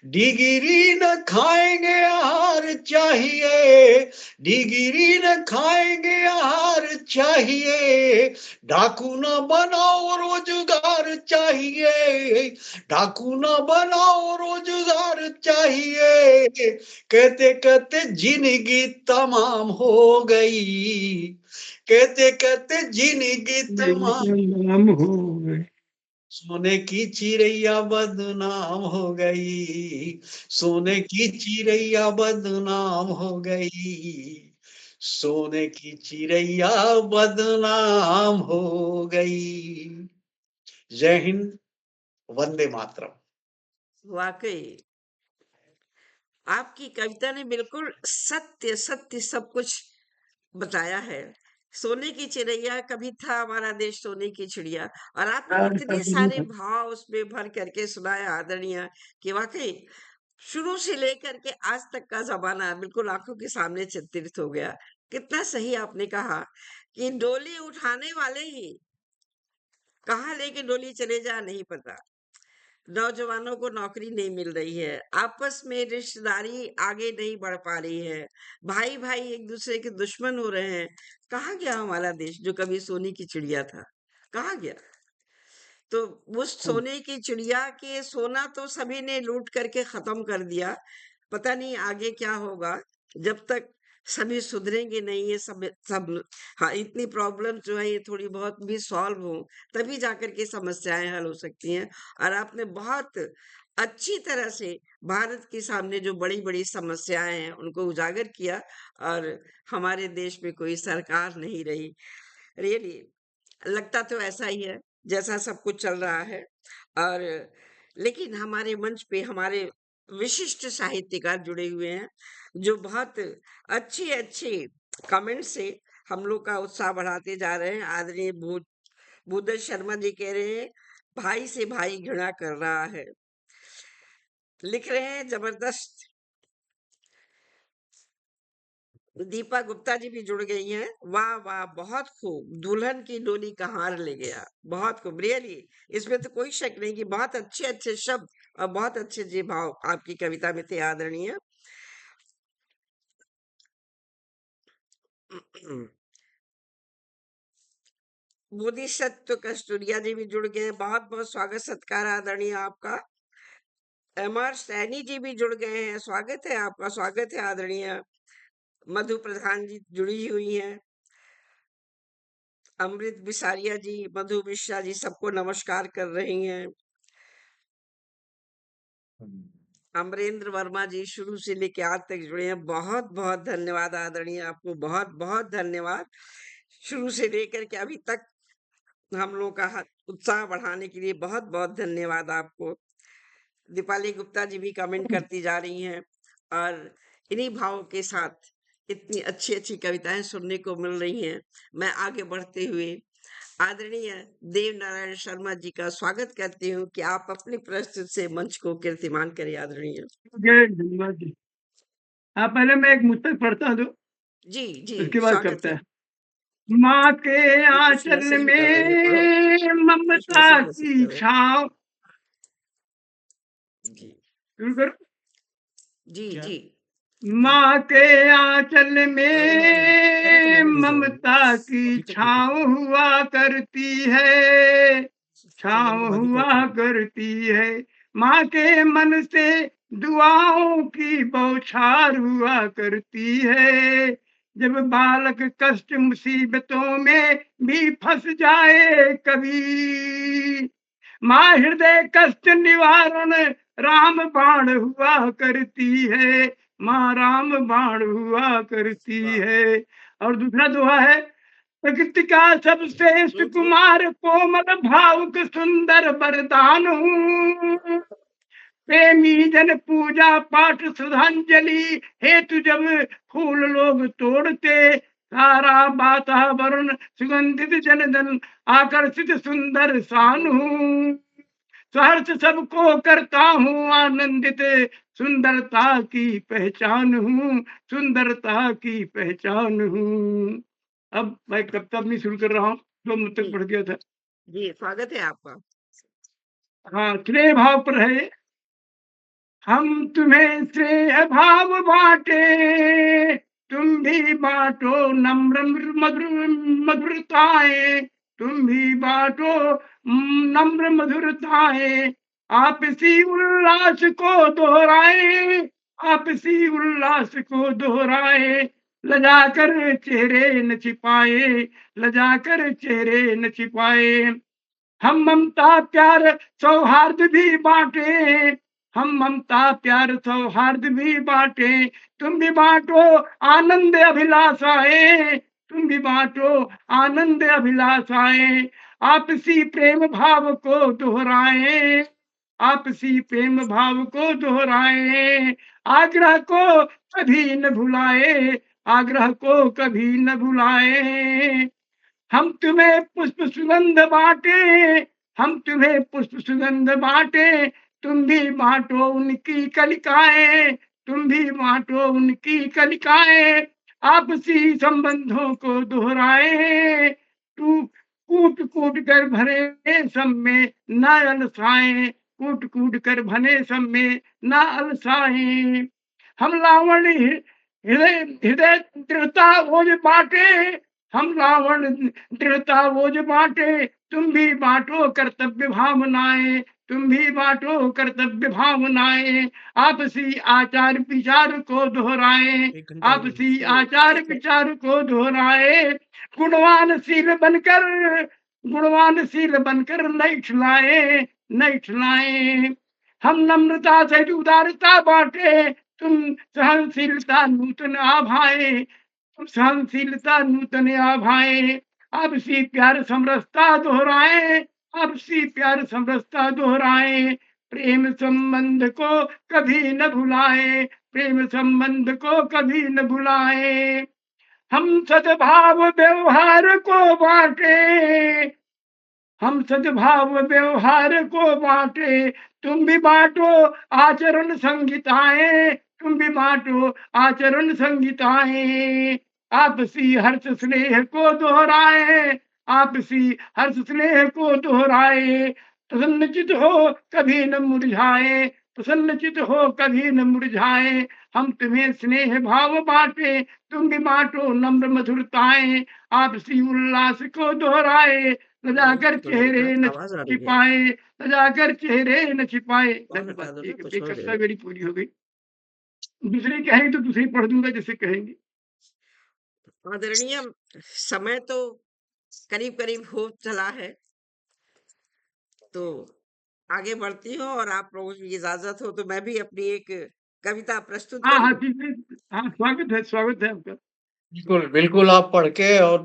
डिग्री न खाएंगे आहार चाहिए, डिग्री न खाएंगे आहार चाहिए, डाकू न बनाओ रोजगार चाहिए, डाकू न बनाओ रोजगार चाहिए, कहते कहते जिंदगी तमाम हो गई, कहते कहते जिंदगी तमाम हो गए। सोने की चिड़ैया बदनाम हो गई, सोने की चिड़ैया बदनाम हो गई, सोने की चिड़ैया बदनाम हो गई। जय हिंद, वंदे मातरम। वाकई आपकी कविता ने बिल्कुल सत्य सत्य सब कुछ बताया है। सोने की चिड़ैया, कभी था हमारा देश सोने की चिड़िया, और आपने इतने सारे भाव उसमें भर करके सुनाया आदरणीय, कि वाकई शुरू से लेकर के आज तक का जमाना बिल्कुल आंखों के सामने चित्रित हो गया। कितना सही आपने कहा कि डोली उठाने वाले ही कहाँ लेके डोली चले जा नहीं पता। नौजवानों को नौकरी नहीं मिल रही है, आपस में रिश्तेदारी आगे नहीं बढ़ पा रही है, भाई भाई एक दूसरे के दुश्मन हो रहे हैं। कहाँ गया हमारा देश जो कभी सोने की चिड़िया था, कहाँ गया? तो उस सोने की चिड़िया के सोना तो सभी ने लूट करके खत्म कर दिया। पता नहीं आगे क्या होगा, जब तक सभी सुधरेंगे नहीं, ये सब हाँ, इतनी प्रॉब्लम जो है ये थोड़ी बहुत भी सॉल्व हो, तभी जाकर के समस्याएं हल हो सकती हैं। और आपने बहुत अच्छी तरह से भारत के सामने जो बड़ी बड़ी समस्याएं हैं उनको उजागर किया, और हमारे देश में कोई सरकार नहीं रही। रियली लगता तो ऐसा ही है जैसा सब कुछ चल रहा है। और लेकिन हमारे मंच पे हमारे विशिष्ट साहित्यकार जुड़े हुए हैं, जो बहुत अच्छी अच्छी कमेंट से हम लोग का उत्साह बढ़ाते जा रहे हैं। आदरणीय भूदेव शर्मा जी कह रहे हैं, भाई से भाई घृणा कर रहा है, लिख रहे हैं जबरदस्त। दीपा गुप्ता जी भी जुड़ गई हैं, वाह वाह बहुत खूब, दुल्हन की डोली का हार ले गया, बहुत खूब। रियली इसमें तो कोई शक नहीं कि बहुत अच्छे अच्छे शब्द और बहुत अच्छे जी भाव आपकी कविता में थे आदरणीय। बोधिसत्व कस्तूरिया जी भी जुड़ गए, बहुत बहुत स्वागत सत्कार आदरणीय आपका। एमआर सैनी जी भी जुड़ गए हैं, स्वागत है आपका, स्वागत है आदरणीय। मधु प्रधान जी जुड़ी हुई हैं, अमृत बिसारिया जी, मधु मिश्रा जी, सबको नमस्कार कर रही हैं। अमरेंद्र वर्मा जी शुरू से लेके आज तक जुड़े हैं, बहुत बहुत धन्यवाद आदरणीय, आपको बहुत बहुत धन्यवाद। शुरू से लेकर के अभी तक हम लोगों का उत्साह बढ़ाने के लिए बहुत बहुत धन्यवाद आपको। दीपाली गुप्ता जी भी कमेंट करती जा रही हैं और इन्हीं भावों के साथ इतनी अच्छी अच्छी कविताएं सुनने को मिल रही हैं। मैं आगे बढ़ते हुए आदरणीय देव नारायण शर्मा जी का स्वागत करती हूँ कि आप अपनी प्रस्तुति से मंच को कीर्तिमान करें आदरणीय। जय धन्यवाद जी। हाँ, पहले मैं एक मुस्तक पढ़ता हूँ, जी जी उसके बाद स्वागत करता है। है। माँ के ये कुछ आंचल मैसेज भी कर रही है, पढ़ो। में कुछ ममता मैसेज की करो। छाँव। जी शुरू करो। जी क्या? जी माँ के आंचल करो ना, करे तो में मैंने भेजा है। ममता की अभी तक नहीं छाँव हुआ करती है, चलो छाँव अभी हुआ करता हूँ। करती है। माँ के मन से दुआओं की बौछार हुआ करती है। जब बालक कष्ट मुसीबतों में भी फंस जाए कभी, माँ हृदय कष्ट निवारण राम बाण हुआ करती है, माँ राम बाण हुआ करती वाह। है। और दूसरा दोहा है, प्रकृति का सबसे सुकुमार कोमल भावुक सुंदर वरदान हूँ, प्रेमी जन पूजा पाठ श्रद्धांजलि हेतु जब फूल लोग तोड़ते, सारा वातावरण सुगंधित जनधन आकर्षित सुंदर शान हूँ, सहर्ष सबको करता हूँ आनंदित, सुंदरता की पहचान हूँ, सुंदरता की पहचान हूँ। अब मैं कविता अपनी शुरू कर रहा हूँ, 2 मुझ तक पढ़ दिया था। जी स्वागत है आपका। हाँ, स्नेह भाव पर है। हम तुम्हें श्रेय भाव बांटे, तुम भी बांटो नम्र मधुर मधुरताएं, तुम भी बांटो नम्र मधुरताएं। आपसी उल्लास को दोहराए, आपसी उल्लास को दोहराए, लजाकर चेहरे न छिपाए, लजाकर चेहरे न छिपाए। हम ममता प्यार सौहार्द भी बांटे, हम ममता प्यार सौहार्द भी बांटे, तुम भी बांटो आनंद अभिलाषाएं, तुम भी बांटो आनंद अभिलाषाएं। आपसी प्रेम भाव को दोहराएं, आपसी प्रेम भाव को दोहराएं। आग्रह को कभी न भुलाए, आग्रह को कभी न भुलाए। हम तुम्हें पुष्प सुगंध बांटे, हम तुम्हें पुष्प सुगंध बांटे, तुम भी बांटो उनकी कलिकाएं, तुम भी बांटो उनकी कलिकाएं। आपसी संबंधों को दोहराए, तू कूट कूट कर भरे सब में न अलसाएं, कूट कूट कर भरे सब में न अलसाएं। हम लावण हृदय हृदय दृढ़ता ओज बांटे, हम रावण दृढ़ता ओज बांटे, तुम भी बांटो कर्तव्य भावनाएं, तुम भी बांटो कर्तव्य भावनाएं। आपसी आचार विचार को दोहराएं, 1 घंटा हो गया। आपसी आचार विचार को दोहराए। गुणवानशील बनकर, गुणवानशील बनकर नहीं खिलाए, नहीं खिलाए। हम नम्रता से उदारता बांटे, तुम सहनशीलता नूतन आभाए, सहनशीलता नूतन आभाए। आपसी प्यार समरसता दोहराए, आपसी प्यार समरसता दोहराए। प्रेम संबंध को कभी न भुलाए, प्रेम संबंध को कभी न भुलाए। हम सद्भाव व्यवहार को बांटे, हम सद्भाव व्यवहार को बांटे, तुम भी बांटो आचरण संहिताएं, तुम भी बांटो आचरण संहिताएं। आपसी हर्ष स्नेह को दोहराए, आपसी हर्ष स्नेह को दोहराए। प्रसन्नचित हो कभी न मुरझाए, प्रसन्नचित हो कभी न मुरझाए, हम तुम्हें स्नेह भाव बांटे, तुम भी बांटो नम्र मधुरताएं, आपसी उल्लास को दोहराए, सजाकर चेहरे न आवाज आ रही है छिपाए, सजाकर चेहरे न छिपाए। कौन हटा धन्यवाद। दो ना एक कुछ एक हो कविता जाएगा मेरी पूरी हो गई। दूसरी कहेंगे तो दूसरी पढ़ दूंगा जैसे कहेंगे। आदरणीय समय तो करीब करीब हो चला है तो आगे बढ़ती हूँ और आप लोगों की इजाजत हो तो मैं भी अपनी एक कविता प्रस्तुत हाँ हाँ करूं ठीक है। हाँ स्वागत है आपका। बिल्कुल, बिल्कुल आप पढ़ के और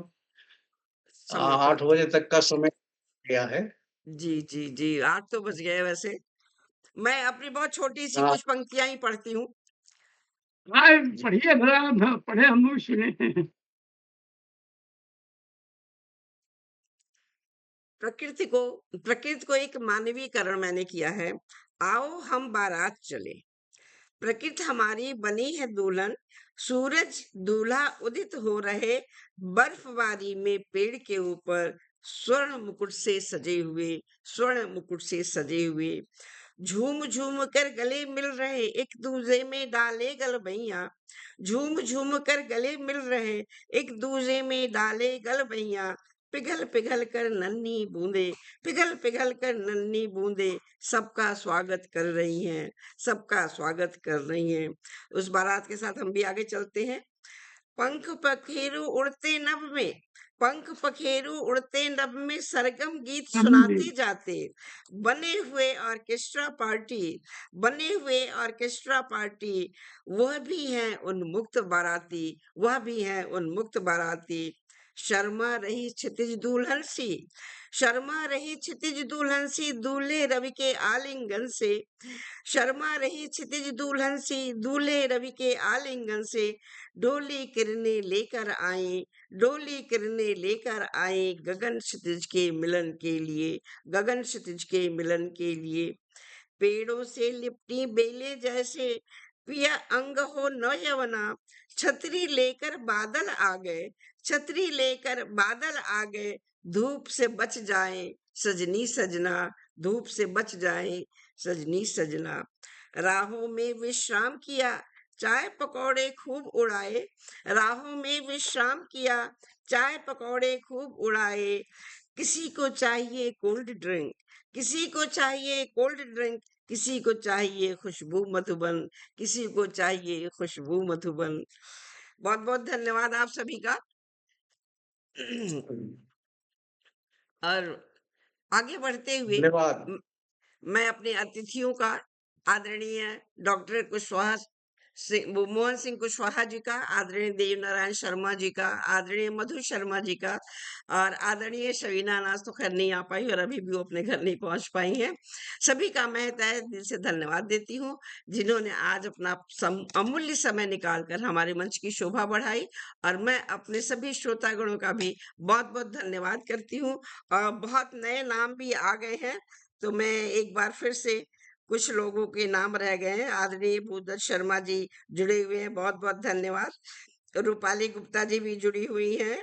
समय 8 प्राप्त बजे तक का समय दिया है। जी जी जी 8 तो बज गए वैसे मैं अपनी बहुत छोटी सी हाँ, कुछ पंक्तियां ही पढ़ती हूँ हाँ जी पढ़िए भला, पढ़े हम लोग सुने। प्रकृति को एक मानवीकरण मैंने किया है आओ हम बारात चले प्रकृति हमारी बनी है दुल्हन सूरज दूल्हा उदित हो रहे बर्फबारी में पेड़ के ऊपर स्वर्ण मुकुट से सजे हुए स्वर्ण मुकुट से सजे हुए झूम झूम कर गले मिल रहे एक दूसरे में डाले गलबैया झूम झूम कर गले मिल रहे एक दूसरे में डाले गलबैया पिघल पिघल कर नन्ही बूंदे पिघल पिघल कर नन्ही बूंदे सबका स्वागत कर रही हैं सबका स्वागत कर रही हैं उस बारात के साथ हम भी आगे चलते हैं पंख पखेरु उड़ते नभ में पंख पखेरु उड़ते नभ में सरगम गीत सुनाते जाते बने हुए ऑर्केस्ट्रा पार्टी बने हुए ऑर्केस्ट्रा पार्टी वह भी है उन्मुक्त बाराती वह भी है उन्मुक्त बाराती शर्मा रही क्षितिज दुल्हन सी शर्मा रही क्षितिज दुल्हन सी दूल्हे रवि के आलिंगन से शर्मा रही क्षितिज दुल्हन सी दूल्हे रवि के आलिंगन से डोली किरणें लेकर आए डोली किरणें लेकर आए गगन क्षितिज के मिलन के लिए गगन क्षितिज के मिलन के लिए पेड़ों से लिपटी बेले जैसे पिया अंग हो नौयवना छतरी लेकर बादल आ गए छतरी लेकर बादल आ गए धूप से बच जाए सजनी सजना धूप से बच जाए सजनी सजना राहों में विश्राम किया चाय पकौड़े खूब उड़ाए राहों में विश्राम किया चाय पकौड़े खूब उड़ाए किसी को चाहिए कोल्ड ड्रिंक किसी को चाहिए कोल्ड ड्रिंक किसी को चाहिए खुशबू मधुबन किसी को चाहिए खुशबू मधुबन बहुत बहुत धन्यवाद आप सभी का और आगे बढ़ते हुए धन्यवाद। मैं अपने अतिथियों का आदरणीय डॉक्टर कुशवाहा मोहन सिंह कुशवाहा जी का आदरणीय देव नारायण शर्मा जी का आदरणीय मधु शर्मा जी का और आदरणीय शवीना नाज तो खैर नहीं आ पाई और अभी भी वो अपने घर नहीं पहुंच पाई हैं सभी का मैं तहे दिल से धन्यवाद देती हूँ जिन्होंने आज अपना अमूल्य समय निकालकर हमारे मंच की शोभा बढ़ाई और मैं अपने सभी श्रोतागणों का भी बहुत बहुत धन्यवाद करती हूँ और बहुत नए नाम भी आ गए हैं तो मैं एक बार फिर से कुछ लोगों के नाम रह गए हैं आदरणीय भूदत्त शर्मा जी जुड़े हुए हैं बहुत बहुत धन्यवाद रूपाली गुप्ता जी भी जुड़ी हुई हैं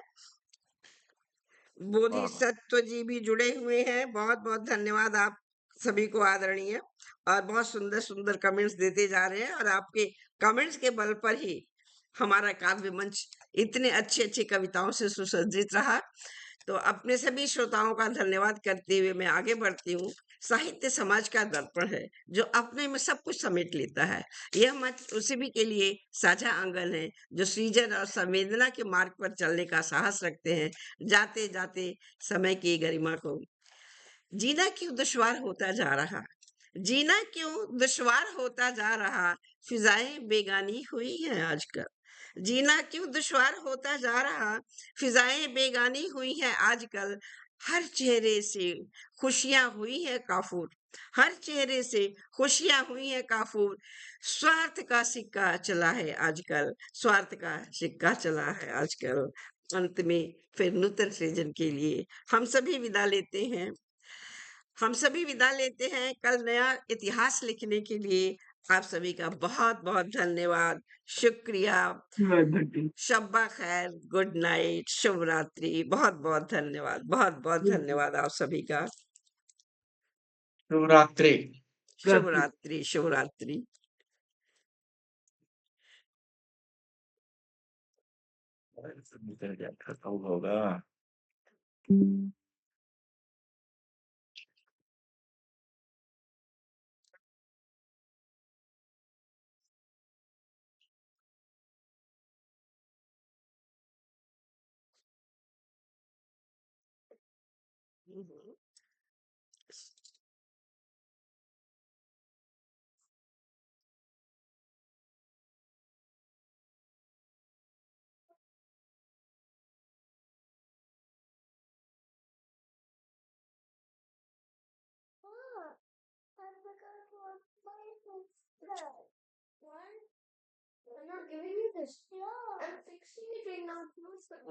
बोधिसत्व जी भी जुड़े हुए हैं बहुत बहुत धन्यवाद आप सभी को आदरणीय और बहुत सुंदर सुंदर कमेंट्स देते जा रहे हैं और आपके कमेंट्स के बल पर ही हमारा काव्य मंच इतने अच्छी अच्छी कविताओं से सुसज्जित रहा तो अपने सभी श्रोताओं का धन्यवाद करते हुए मैं आगे बढ़ती हूँ साहित्य समाज का दर्पण है जो अपने में सब कुछ समेट लेता है यह मंच उसी भी के लिए साझा आंगन है जो सृजन और संवेदना के मार्ग पर चलने का साहस रखते हैं जाते जाते समय की गरिमा को जीना क्यों दुश्वार होता जा रहा जीना क्यों दुश्वार होता जा रहा फिजाएं बेगानी हुई हैं आजकल जीना क्यों दुश्वार होता जा रहा फिजाएं बेगानी हुई हैं आजकल हर चेहरे से खुशियां हुई है काफूर हर चेहरे से खुशियां हुई है काफूर स्वार्थ का सिक्का चला है आजकल स्वार्थ का सिक्का चला है आजकल अंत में फिर नूतन सृजन के लिए हम सभी विदा लेते हैं हम सभी विदा लेते हैं कल नया इतिहास लिखने के लिए आप सभी का बहुत बहुत धन्यवाद शुक्रिया शब्बा खैर गुड नाइट शुभ रात्रि बहुत बहुत धन्यवाद आप सभी का शुभ रात्रि। रात्रि। शुभ रात्रि, शुभ रात्रि। होगा। हम्म।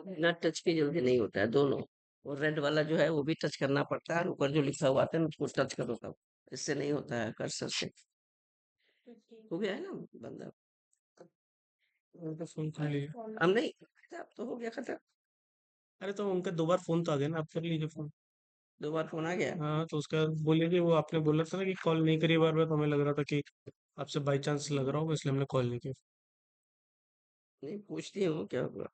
बिना टच के जल्दी नहीं होता है दोनों। वो रेड वाला जो है वो भी टच करना पड़ता है और ऊपर जो लिखा हुआ आता है ना उसको टच करो तब। इससे नहीं होता है कर्सर से। हो गया है ना बंदा? उनका फोन कर लीजिए। अब नहीं, अब तो हो गया खत्म। अरे तो उनका 2 बार फोन तो आ गया ना, आप कर लीजिए फोन। 2 बार फ़ोन आ गया? हाँ, तो उसका बोलिए कि वो आपने बोला था ना कि कॉल नहीं करिए बार-बार, तो हमें लग रहा था कि आपसे बाय चांस लग रहा होगा, इसलिए हमने कॉल नहीं किया। नहीं, पूछती हूँ क्या हुआ?